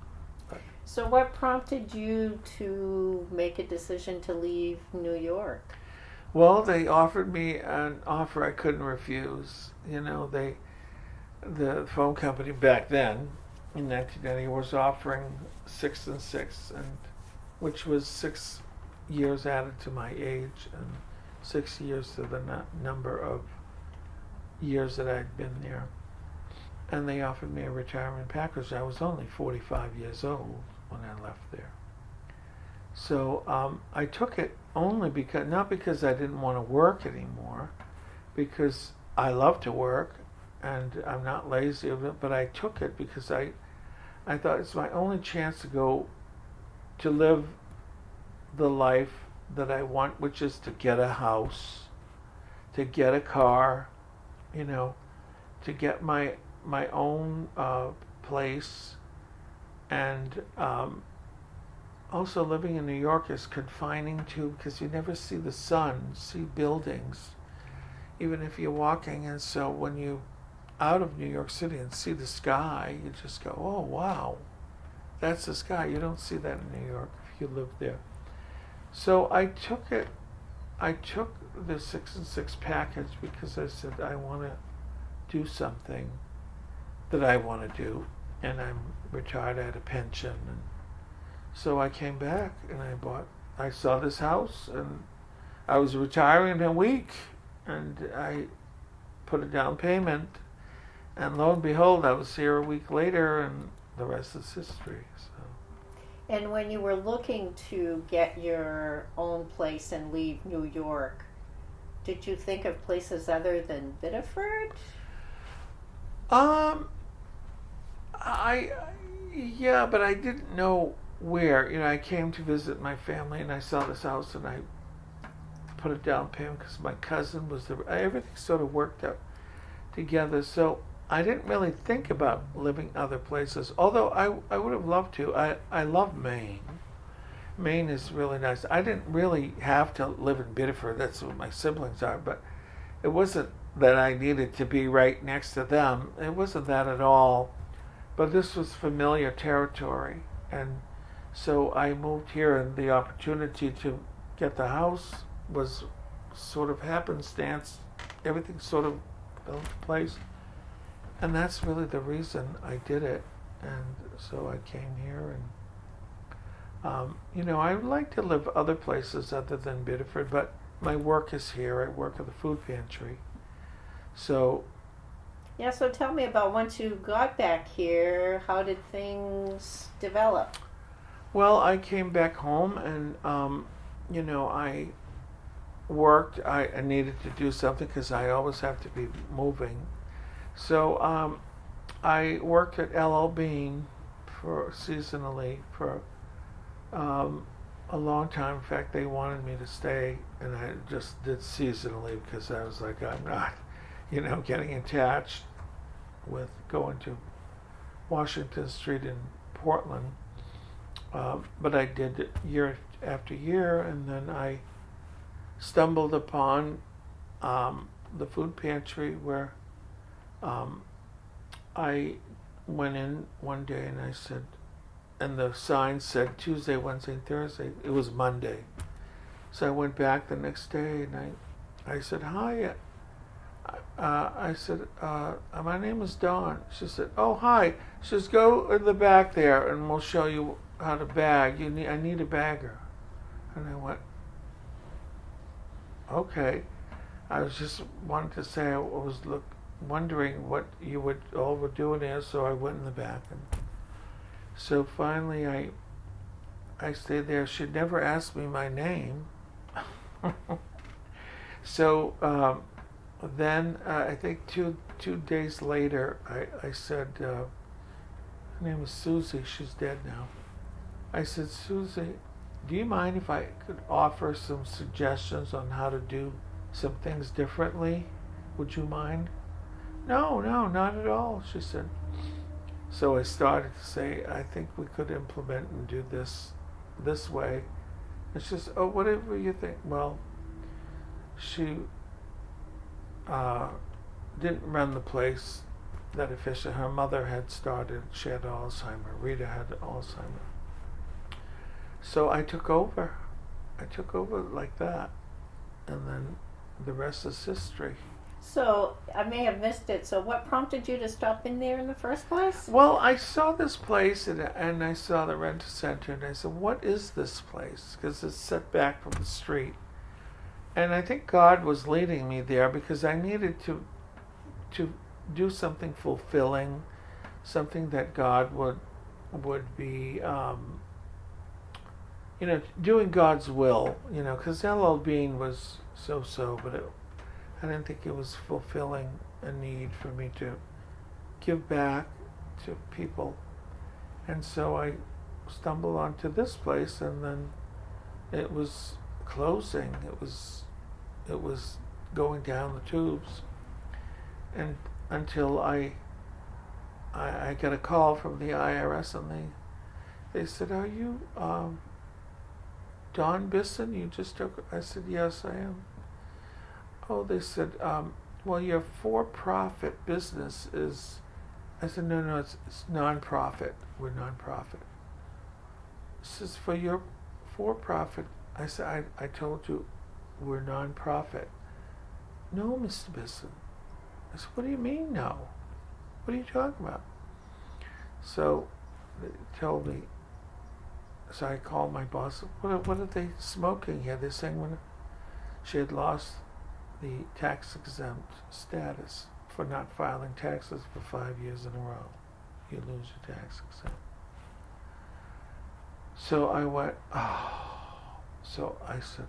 Speaker 2: good.
Speaker 1: So what prompted you to make a decision to leave New York?
Speaker 2: Well, they offered me an offer I couldn't refuse. The phone company back then, in 1990, was offering 6 and 6, and which was 6 years added to my age and 6 years to the number of years that I'd been there. And they offered me a retirement package. I was only 45 years old when I left there. So I took it only because, not because I didn't want to work anymore, because I love to work and I'm not lazy, but I took it because I thought it's my only chance to go to live the life that I want, which is to get a house, to get a car, to get my own place, and also living in New York is confining too, because you never see the sun, see buildings, even if you're walking, and so when you out of New York City and see the sky, you just go, oh wow, that's the sky. You don't see that in New York if you live there. So I took the 6 and 6 package because I said I want to do something that I want to do, and I'm retired, I had a pension, and so I came back and I saw this house, and I was retiring in a week, and I put a down payment, and lo and behold, I was here a week later, and the rest is history. So.
Speaker 1: And when you were looking to get your own place and leave New York, did you think of places other than Biddeford?
Speaker 2: Yeah, but I didn't know where. I came to visit my family, and I saw this house, and I put a down payment because my cousin was there. Everything sort of worked out together. So I didn't really think about living other places, although I would have loved to. I love Maine. Maine is really nice. I didn't really have to live in Biddeford. That's what my siblings are, but it wasn't that I needed to be right next to them. It wasn't that at all. But this was familiar territory, and so I moved here, and the opportunity to get the house was sort of happenstance. Everything sort of fell into place, and that's really the reason I did it. And so I came here, and I would like to live other places other than Biddeford, but my work is here. I work at the Food Pantry, so.
Speaker 1: Yeah, so tell me about once you got back here, how did things develop?
Speaker 2: Well, I came back home, and I worked. I needed to do something because I always have to be moving. So I worked at LL Bean seasonally for a long time. In fact, they wanted me to stay, and I just did seasonally because I was like, I'm not, getting attached with going to Washington Street in Portland. But I did it year after year, and then I stumbled upon the food pantry where I went in one day and I said, and the sign said Tuesday, Wednesday, and Thursday. It was Monday. So I went back the next day and I said, hi. I said, my name is Dawn. She said, oh, hi. She says, go in the back there and we'll show you how to bag. I need a bagger. And I went, okay. I was just wanted to say I was wondering what you all were doing there, so I went in the back. And so finally I stayed there. She'd never asked me my name. So then I think two days later I said, her name is Susie, she's dead now. I said, Susie, do you mind if I could offer some suggestions on how to do some things differently? Would you mind? No, not at all, she said. So I started to say, I think we could implement and do this way. And she says, oh, whatever you think. Well, she didn't run the place that efficient. Her mother had started, she had Alzheimer's. Rita had Alzheimer's. So I took over. Like that. And then the rest is history.
Speaker 1: So I may have missed it. So what prompted you to stop in there in the first place?
Speaker 2: Well, I saw this place and I saw the rent center and I said, what is this place? Because it's set back from the street. And I think God was leading me there because I needed to do something fulfilling, something that God would be, doing God's will, because LL Bean was so, but I didn't think it was fulfilling a need for me to give back to people. And so I stumbled onto this place, and then it was closing. It was going down the tubes. And until I got a call from the IRS, and they said, are you Don Bisson? You just took... I said, yes, I am. Oh, they said, well, your for-profit business is... I said, no, it's non-profit. We're non-profit. This is for your for-profit. I said, I told you we're non-profit. No, Mr. Bisson. I said, what do you mean, no? What are you talking about? So they told me. So I called my boss. What are they smoking here? They're saying when she had lost the tax-exempt status for not filing taxes for 5 years in a row. You lose your tax-exempt. So I went, oh. So I said,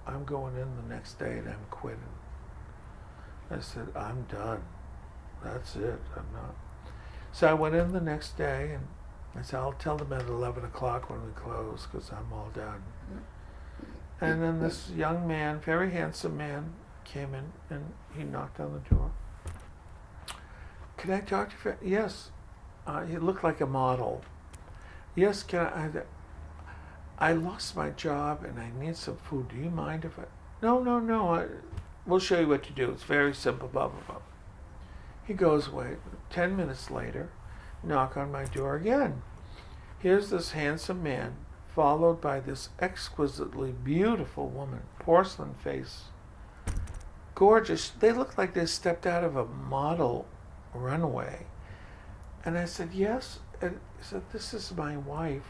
Speaker 2: I'm going in the next day and I'm quitting. I said, I'm done. That's it. I'm not. So I went in the next day and I said, I'll tell them at 11 o'clock when we close because I'm all done. And then this young man, very handsome man, came in and he knocked on the door. Can I talk to you? Yes. He looked like a model. Yes, I lost my job and I need some food. Do you mind if I... No. We'll show you what to do. It's very simple, blah, blah, blah. He goes away. 10 minutes later, knock on my door again. Here's this handsome man, followed by this exquisitely beautiful woman, porcelain face, gorgeous. They looked like they stepped out of a model runway. And I said, yes. And he said, this is my wife.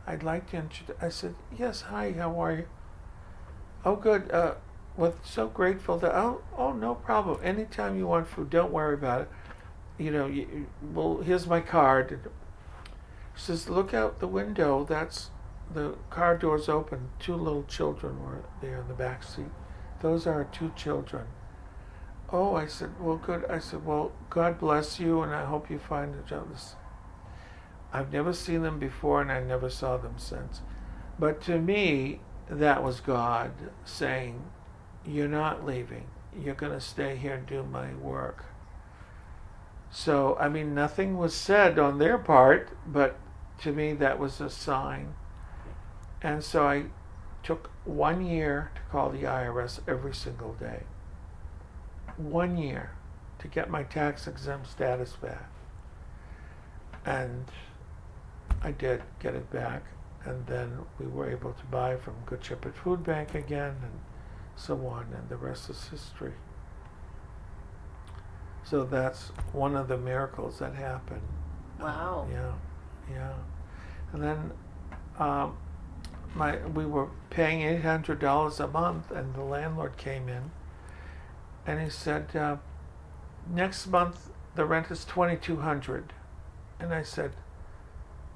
Speaker 2: I'd like to introduce. I said, yes, hi, how are you? Oh, good. Well, so grateful that, oh, no problem. Anytime you want food, don't worry about it. Well, here's my card. She says, look out the window. That's the car door's open. 2 little children were there in the back seat. Those are our 2 children. Oh, I said, well, good. I said, well, God bless you, and I hope you find a job. I've never seen them before, and I never saw them since. But to me, that was God saying, you're not leaving. You're going to stay here and do my work. So, I mean, nothing was said on their part, but to me, that was a sign. And so I took 1 year to call the IRS every single day. 1 year to get my tax exempt status back. And I did get it back. And then we were able to buy from Good Shepherd Food Bank again, and so on, and the rest is history. So that's one of the miracles that happened.
Speaker 1: Wow.
Speaker 2: Yeah. And then we were paying $800 a month, and the landlord came in, and he said, next month the rent is $2,200. And I said,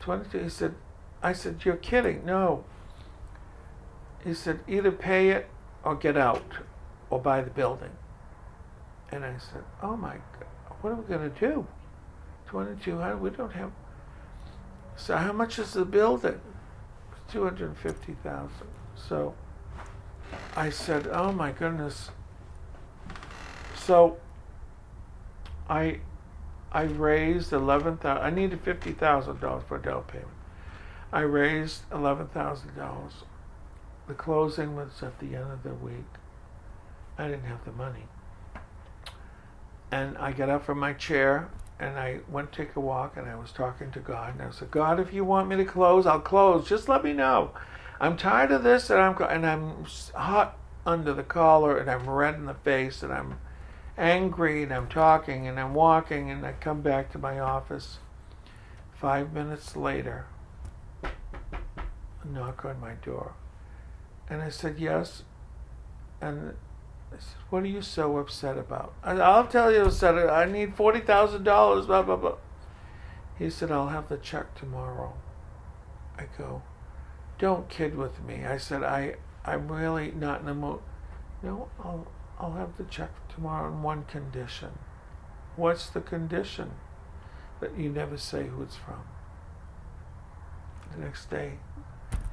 Speaker 2: 22? He said, I said, you're kidding. No. He said, either pay it or get out or buy the building. And I said, oh my God, what are we going to do? 2,200, we don't have. So how much is the building? 250,000. So I said, oh my goodness. So I raised $11,000. I needed $50,000 for a down payment. I raised $11,000. The closing was at the end of the week. I didn't have the money. And I got up from my chair and I went to take a walk, and I was talking to God, and I said, God, if you want me to close, I'll close. Just let me know. I'm tired of this, and I'm hot under the collar, and I'm red in the face, and I'm angry, and I'm talking, and I'm walking, and I come back to my office. 5 minutes later, a knock on my door. And I said, yes. And I said, what are you so upset about? I'll tell you, I need $40,000, blah, blah, blah. He said, I'll have the check tomorrow. I go, don't kid with me. I said, I'm really not in the mood. No, I'll have the check tomorrow on one condition. What's the condition? That you never say who it's from. The next day,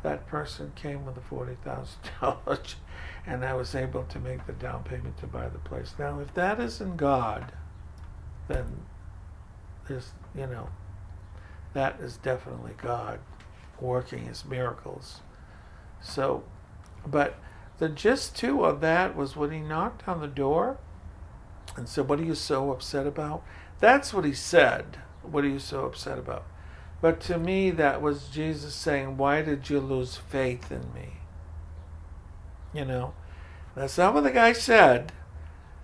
Speaker 2: that person came with the $40,000, and I was able to make the down payment to buy the place. Now, if that isn't God, then there's, that is definitely God working His miracles. So, but the gist too of that was when He knocked on the door and said, what are you so upset about? That's what He said. What are you so upset about? But to me, that was Jesus saying, why did you lose faith in me? That's not what the guy said,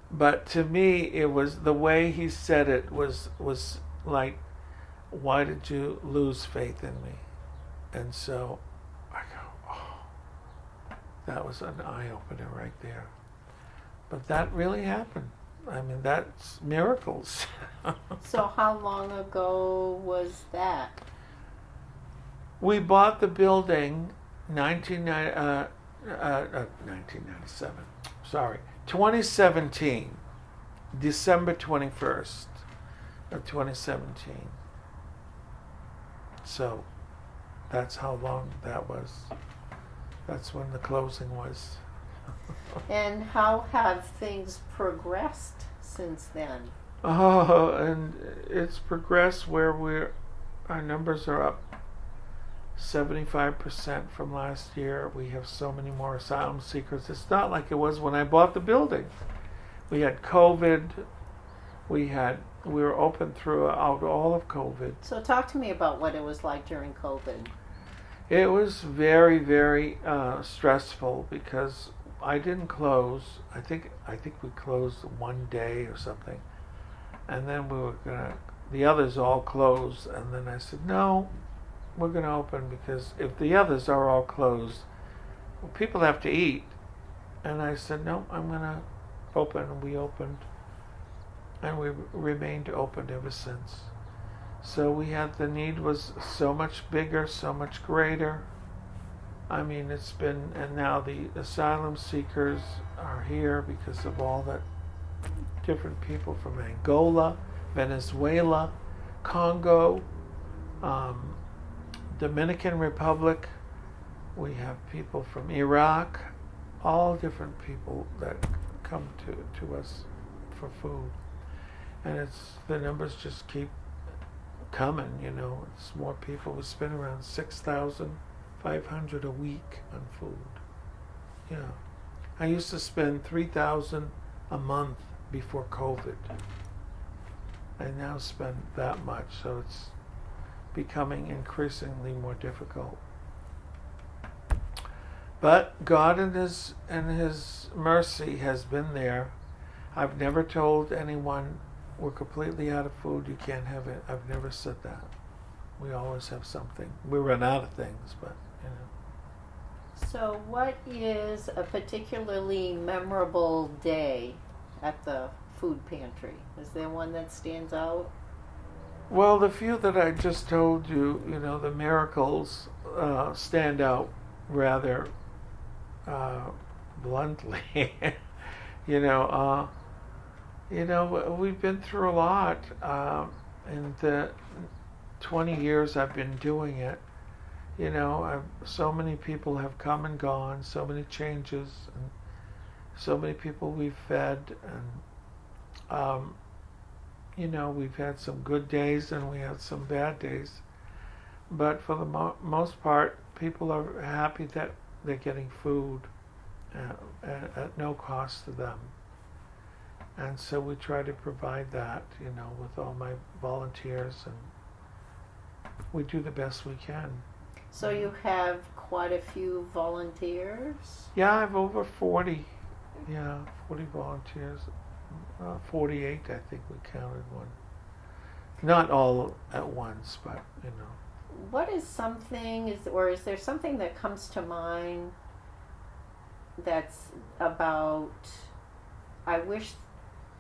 Speaker 2: but to me, it was the way he said it was like, why did you lose faith in me? And so I go, oh, that was an eye-opener right there. But that really happened. I mean, that's miracles.
Speaker 1: So how long ago was that?
Speaker 2: We bought the building 1997. Sorry, 2017, December 21st of 2017. So that's how long that was. That's when the closing was.
Speaker 1: And how have things progressed since then?
Speaker 2: Oh, and it's progressed where our numbers are up 75% from last year. We have so many more asylum seekers. It's not like it was when I bought the building. We had COVID. We were open throughout all of COVID.
Speaker 1: So talk to me about what it was like during COVID.
Speaker 2: It was very, very stressful because I didn't close. I think we closed one day or something, and then the others all closed, and then I said, no, we're gonna open, because if the others are all closed, well, people have to eat. And I said, no, I'm gonna open, and we opened, and we remained open ever since. So the need was so much bigger, so much greater. I mean, and now the asylum seekers are here because of all that different people from Angola, Venezuela, Congo, Dominican Republic, We have people from Iraq, all different people that come to us for food. And the numbers just keep coming, you know. It's more people. We spend around $6,500 a week on food. Yeah. I used to spend $3,000 a month before COVID. I now spend that much, so it's becoming increasingly more difficult. But God in His mercy has been there. I've never told anyone we're completely out of food, you can't have it. I've never said that. We always have something. We run out of things, but you know.
Speaker 1: So what is a particularly memorable day at the food pantry? Is there one that stands out?
Speaker 2: Well, the few that I just told you, you know, the miracles stand out rather bluntly. You know, we've been through a lot. In the 20 years I've been doing it, you know, so many people have come and gone, so many changes, and so many people we've fed, and you know, we've had some good days and we had some bad days. But for the most part, people are happy that they're getting food at no cost to them. And so we try to provide that, you know, with all my volunteers, and we do the best we can.
Speaker 1: So you have quite a few volunteers?
Speaker 2: Yeah, I have over 40. Yeah, 40 volunteers. 48, I think we counted one. Not all at once, but, you know.
Speaker 1: What is something, is there something that comes to mind that's about, I wish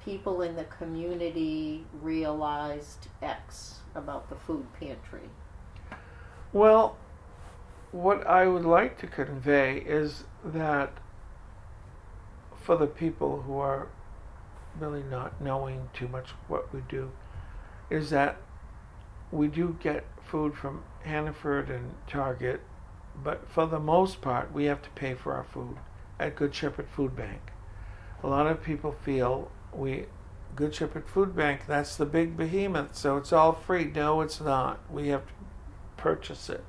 Speaker 1: people in the community realized X about the food pantry?
Speaker 2: Well, what I would like to convey is that for the people who are really not knowing too much what we do, is that we do get food from Hannaford and Target, but for the most part we have to pay for our food at Good Shepherd Food Bank. A lot of people feel Good Shepherd Food Bank, that's the big behemoth, so it's all free. No, it's not. We have to purchase it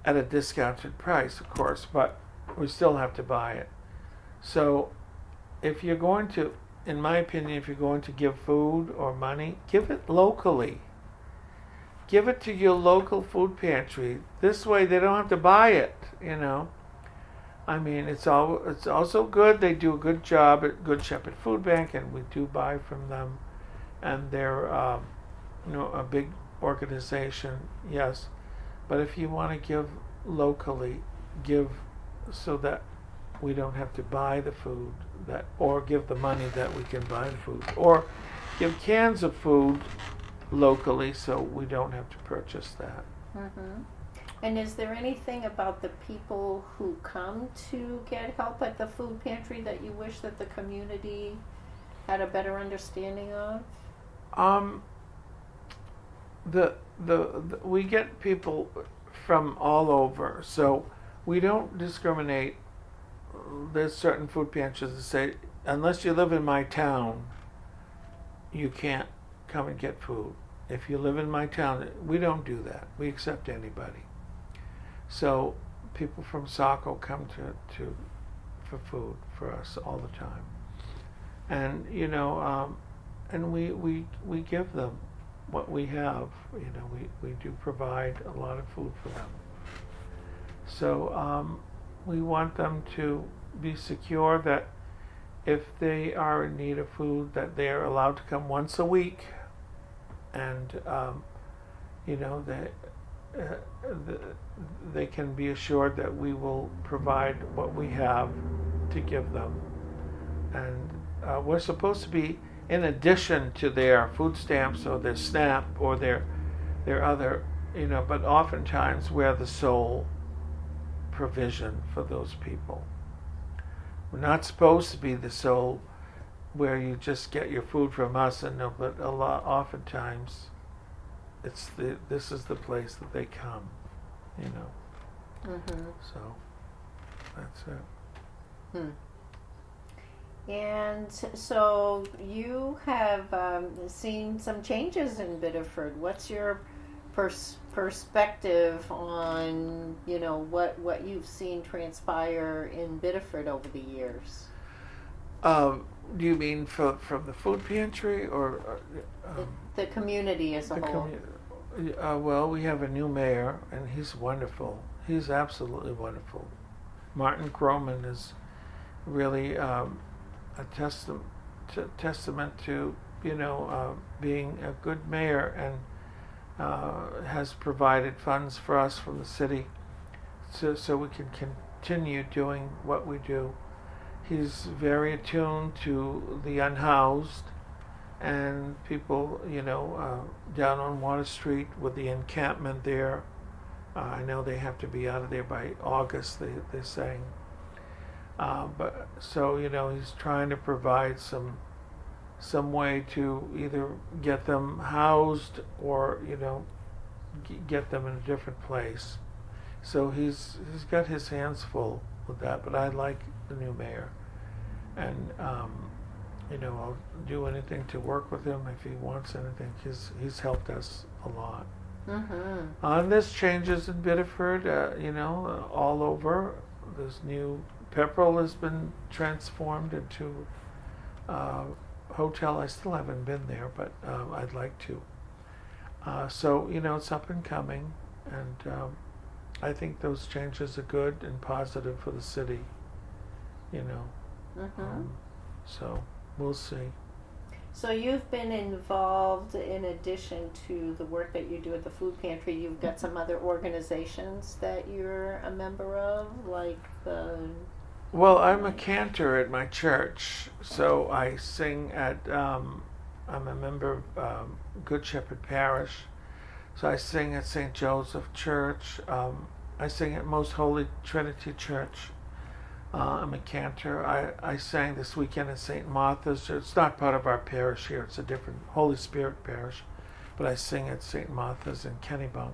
Speaker 2: at a discounted price, of course, but we still have to buy it. So if you're going to, in my opinion, if you're going to give food or money, give it locally. Give it to your local food pantry. This way they don't have to buy it, you know. I mean, it's also good. They do a good job at Good Shepherd Food Bank, and we do buy from them. And they're, you know, a big organization, yes. But if you want to give locally, give so that we don't have to buy the food, or give the money that we can buy the food, or give cans of food locally so we don't have to purchase that.
Speaker 1: Mm-hmm. And is there anything about the people who come to get help at the food pantry that you wish that the community had a better understanding of?
Speaker 2: We get people from all over, so we don't discriminate. There's certain food pantries that say, unless you live in my town, you can't come and get food. If you live in my town, we don't do that. We accept anybody. So people from Saco come for food for us all the time, and you know, and we give them what we have. You know, we do provide a lot of food for them. So we want them to be secure that if they are in need of food, that they are allowed to come once a week, and you know, they can be assured that we will provide what we have to give them. And we're supposed to be, in addition to their food stamps or their SNAP or their other, you know, but oftentimes we're the sole provision for those people. We're not supposed to be the sole where you just get your food from us, but oftentimes this is the place that they come, you know.
Speaker 1: Mhm.
Speaker 2: So that's it.
Speaker 1: Hmm. And so you have seen some changes in Biddeford. What's your perspective on, what you've seen transpire in Biddeford over the years?
Speaker 2: Do you mean from the food pantry or
Speaker 1: The, the community as a
Speaker 2: the
Speaker 1: whole.
Speaker 2: community? Well, we have a new mayor, and he's wonderful. He's absolutely wonderful. Martin Groman is really a testament to being a good mayor, and has provided funds for us from the city so we can continue doing what we do. He's very attuned to the unhoused and people, down on Water Street with the encampment there. I know they have to be out of there by August, they're saying. But so, he's trying to provide some way to either get them housed or, get them in a different place. So he's got his hands full with that, but I like the new mayor. And, I'll do anything to work with him if he wants anything. He's helped us a lot.
Speaker 1: Mm-hmm.
Speaker 2: And there's changes in Biddeford, all over. There's new, Pepperell has been transformed into a hotel. I still haven't been there, but I'd like to. So, it's up and coming, and I think those changes are good and positive for the city,
Speaker 1: Mm-hmm.
Speaker 2: So we'll see.
Speaker 1: So you've been involved, in addition to the work that you do at the food pantry, you've got some other organizations that you're a member of, like the...
Speaker 2: Well, I'm a cantor at my church, so I sing at, I'm a member of Good Shepherd Parish, so I sing at St. Joseph Church. I sing at Most Holy Trinity Church. I'm a cantor. I sang this weekend at St. Martha's. It's not part of our parish here. It's a different Holy Spirit parish. But I sing at St. Martha's in Kennebunk.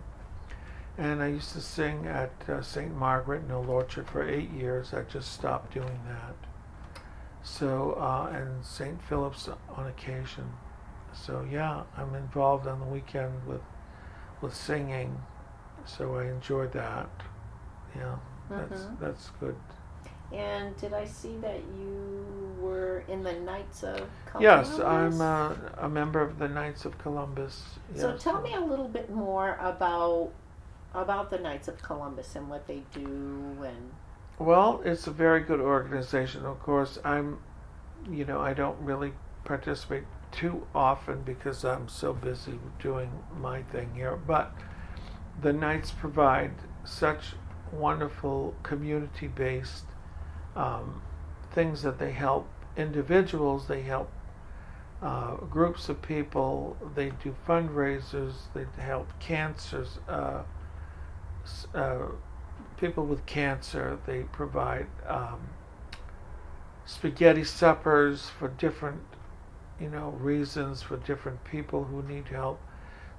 Speaker 2: And I used to sing at St. Margaret in Old Orchard for 8 years. I just stopped doing that. So, and St. Philip's on occasion. So, yeah, I'm involved on the weekend with singing. So I enjoyed that. Yeah, that's good.
Speaker 1: And did I see that you were in the Knights of Columbus?
Speaker 2: Yes, I'm a member of the Knights of Columbus.
Speaker 1: So
Speaker 2: Yes.
Speaker 1: tell me a little bit more about the Knights of Columbus and what they do. And
Speaker 2: Well, it's a very good organization. Of course, I don't really participate too often because I'm so busy doing my thing here. But the Knights provide such wonderful community-based things that they help individuals, they help groups of people, they do fundraisers, they help cancers, people with cancer, they provide spaghetti suppers for different reasons for different people who need help.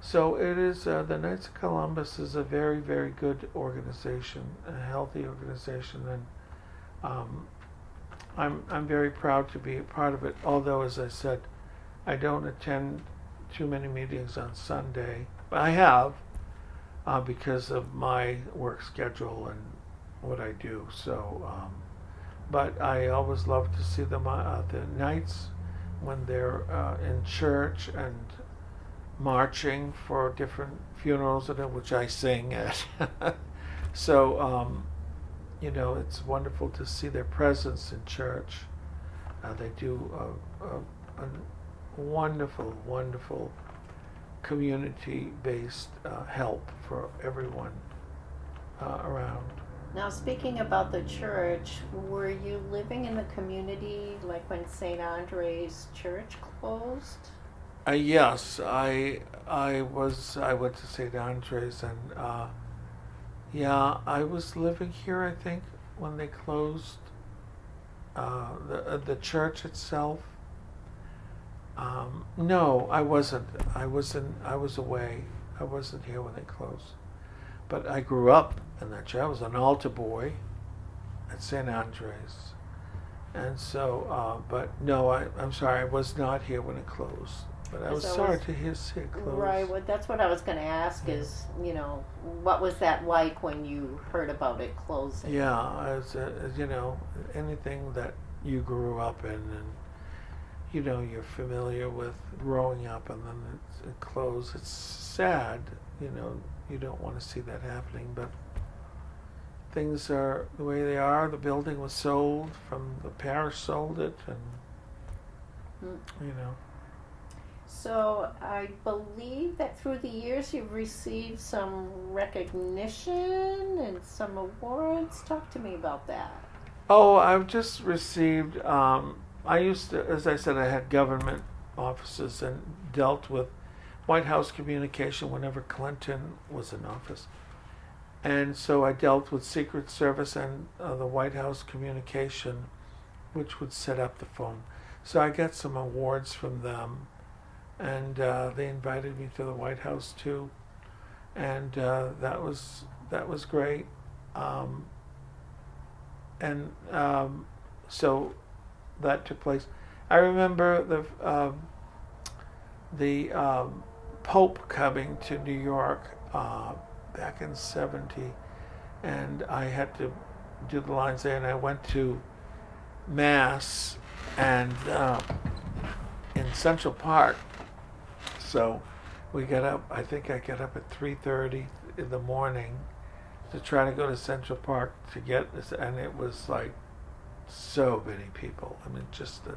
Speaker 2: So it is, the Knights of Columbus is a very, very good organization, a healthy organization, and I'm very proud to be a part of it. Although, as I said, I don't attend too many meetings on Sunday. I have because of my work schedule and what I do. So, but I always love to see them the Knights when they're in church and marching for different funerals, which I sing at. So, it's wonderful to see their presence in church. They do a wonderful, wonderful community-based help for everyone around.
Speaker 1: now, speaking about the church, were you living in the community like when St. Andre's Church closed?
Speaker 2: Yes, I went to St. Andre's, and yeah, I was living here, I think, when they closed the church itself. No, I wasn't. I was away. I wasn't here when they closed. but I grew up in that church. I was an altar boy at St. Andre's. And so, but no, I'm sorry, I was not here when it closed. But I was sorry to see it close.
Speaker 1: Right, well, that's what I was going to ask is, what was that like when you heard about it closing?
Speaker 2: Yeah, as anything that you grew up in and, you're familiar with growing up and then it closed. It's sad, you don't want to see that happening, but things are the way they are. The building was sold the parish sold it, and,
Speaker 1: So I believe that through the years you've received some recognition and some awards. Talk to me about that.
Speaker 2: Oh, I've just received, I used to, as I said, I had government offices and dealt with White House communication whenever Clinton was in office. And so I dealt with Secret Service and the White House communication, which would set up the phone. So I got some awards from them. And they invited me to the White House too, and that was great. So that took place. I remember the Pope coming to New York back in '70, and I had to do the lines there, and I went to Mass and in Central Park. So we got up, I think I got up at 3:30 in the morning to try to go to Central Park to get this, and it was like so many people. I mean, just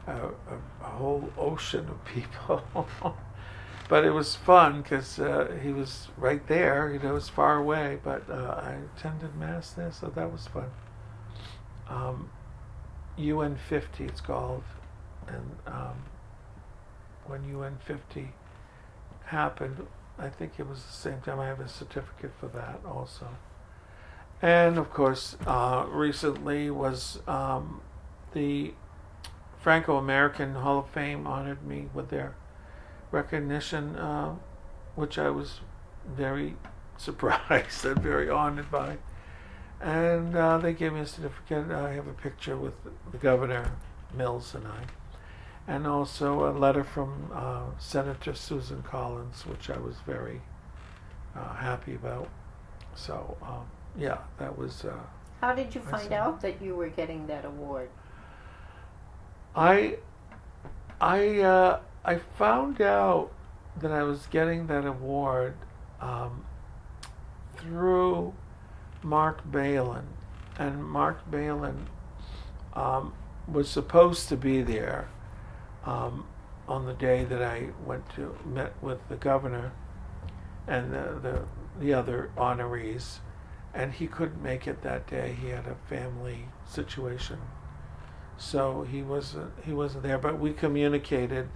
Speaker 2: a whole ocean of people. But it was fun because he was right there, it was far away, but I attended Mass there, so that was fun. UN 50 it's called, and when UN 50 happened, I think it was the same time. I have a certificate for that also. And of course, recently was the Franco-American Hall of Fame honored me with their recognition, which I was very surprised and very honored by. And they gave me a certificate. I have a picture with the Governor Mills and I. And also a letter from Senator Susan Collins, which I was very happy about. So, yeah, that was...
Speaker 1: How did you find out that you were getting that award?
Speaker 2: I found out that I was getting that award through Mark Balin. And Mark Balin was supposed to be there on the day that I met with the governor and the other honorees, and he couldn't make it that day. He had a family situation, so he wasn't there. But we communicated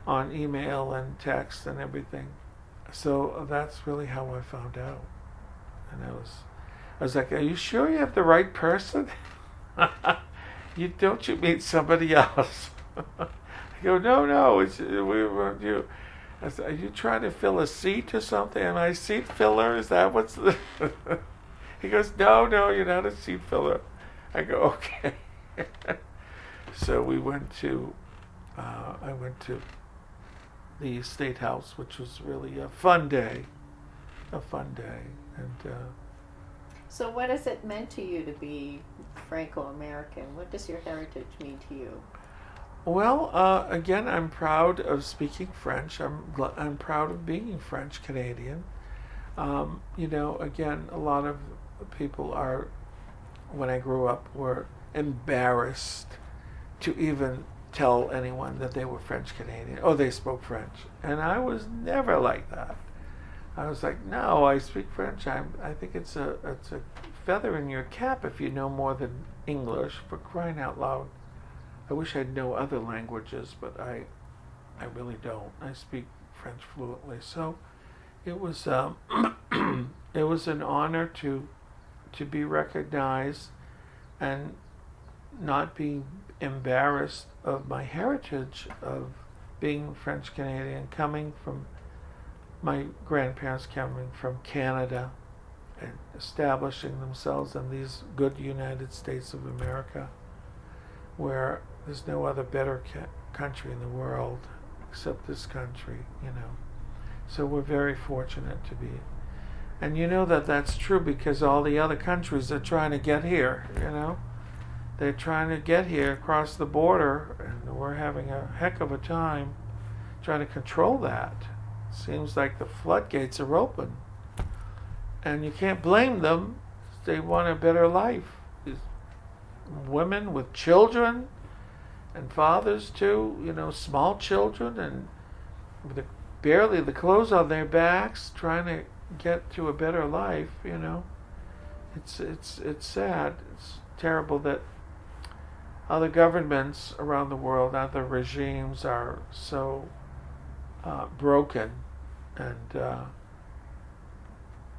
Speaker 2: on email and text and everything. So that's really how I found out. And I was like, "Are you sure you have the right person? Don't you meet somebody else?" I go, no, we were you. I said, "Are you trying to fill a seat or something? Am I a seat filler? Is that what's the..." He goes, no, you're not a seat filler. I go, okay. So we went to, I went to the State House, which was really a fun day. And
Speaker 1: so what has it meant to you to be Franco-American? What does your heritage mean to you?
Speaker 2: Well, again, I'm proud of speaking French. I'm proud of being French Canadian. Again, a lot of people when I grew up, were embarrassed to even tell anyone that they were French Canadian. Oh, they spoke French, and I was never like that. I was like, no, I speak French. I think it's a feather in your cap if you know more than English. For crying out loud. I wish I'd know other languages, but I really don't. I speak French fluently. So it was it was an honor to be recognized and not be embarrassed of my heritage of being French Canadian, coming from my grandparents coming from Canada and establishing themselves in these good United States of America, where there's no other better country in the world except this country, you know. So we're very fortunate to be. And you know that that's true because all the other countries are trying to get here, you know. They're trying to get here across the border, and we're having a heck of a time trying to control that. Seems like the floodgates are open. And you can't blame them. They want a better life. These women with children and fathers too, you know, small children and with barely the clothes on their backs, trying to get to a better life, you know. It's sad. It's terrible that other governments around the world, other regimes are so broken, and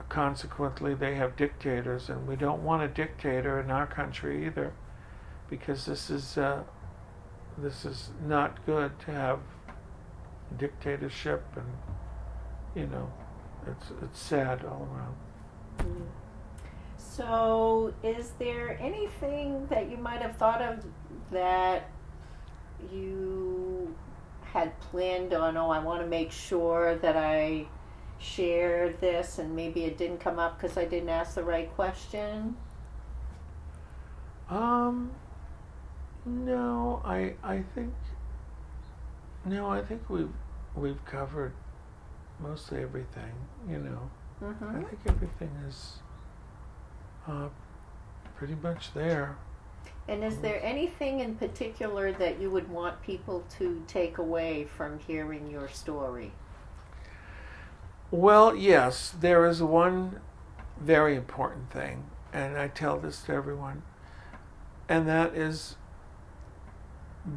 Speaker 2: consequently they have dictators, and we don't want a dictator in our country either, because this is not good to have dictatorship, and you know, it's sad all around.
Speaker 1: Mm. So, is there anything that you might have thought of that you had planned on? Oh, I want to make sure that I share this, and maybe it didn't come up because I didn't ask the right question?
Speaker 2: No, I think we've covered mostly everything, you know.
Speaker 1: Mm-hmm.
Speaker 2: I think everything is pretty much there.
Speaker 1: And is there anything in particular that you would want people to take away from hearing your story?
Speaker 2: Well, yes, there is one very important thing, and I tell this to everyone, and that is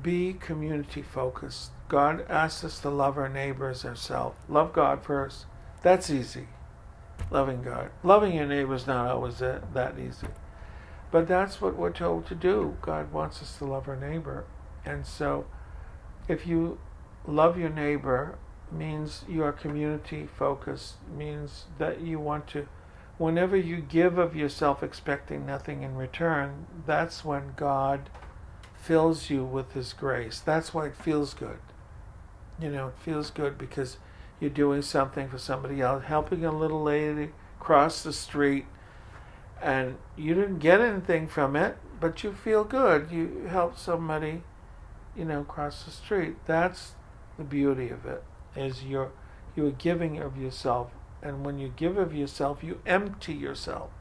Speaker 2: be community focused. God asks us to love our neighbor as ourselves. Love God first. That's easy. Loving God. Loving your neighbor is not always that easy. But that's what we're told to do. God wants us to love our neighbor. And so if you love your neighbor, means you are community focused, means that you want to, whenever you give of yourself expecting nothing in return, that's when God fills you with His grace. That's why it feels good. You know, it feels good because you're doing something for somebody else, helping a little lady cross the street, and you didn't get anything from it, but you feel good. You helped somebody, you know, cross the street. That's the beauty of it, is you're giving of yourself. And when you give of yourself, you empty yourself.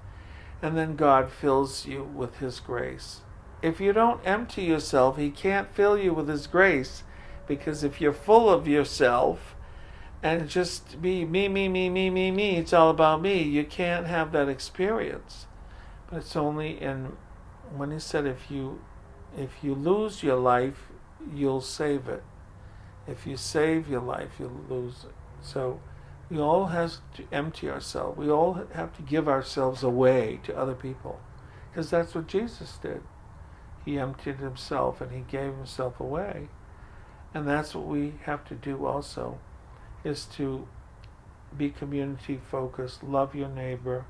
Speaker 2: And then God fills you with His grace. If you don't empty yourself, He can't fill you with His grace, because if you're full of yourself and just be me, it's all about me, you can't have that experience. But it's only when He said if you lose your life, you'll save it. If you save your life, you'll lose it. So we all have to empty ourselves. We all have to give ourselves away to other people, because that's what Jesus did. He emptied Himself and He gave Himself away. And that's what we have to do also, is to be community focused, love your neighbor,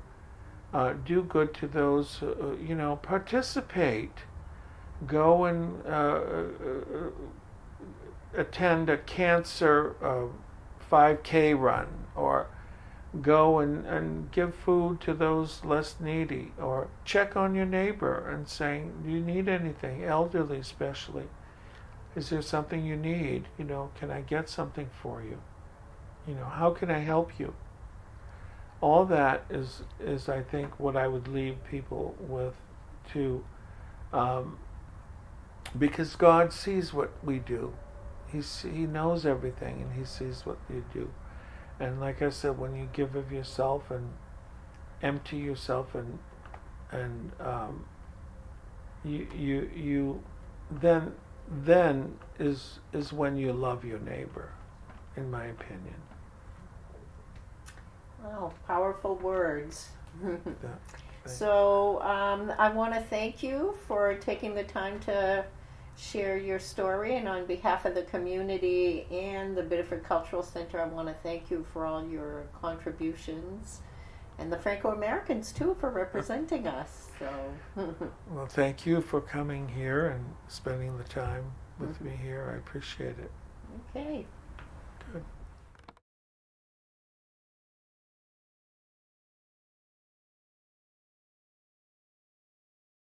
Speaker 2: do good to those, you know, participate. Go and attend a cancer 5K run, or go and give food to those less needy, or check on your neighbor and saying, do you need anything, elderly especially? Is there something you need? You know, can I get something for you? You know, how can I help you? All that is I think what I would leave people with, to because God sees what we do. He knows everything, and He sees what you do. And like I said, when you give of yourself and empty yourself, and you then is when you love your neighbor, in my opinion.
Speaker 1: Wow, powerful words.
Speaker 2: Yeah,
Speaker 1: So I want to thank you for taking the time to share your story. And on behalf of the community and the Biddeford Cultural Center, I want to thank you for all your contributions. And the Franco-Americans, too, for representing us. So,
Speaker 2: Well, thank you for coming here and spending the time with me here. I appreciate it.
Speaker 1: okay.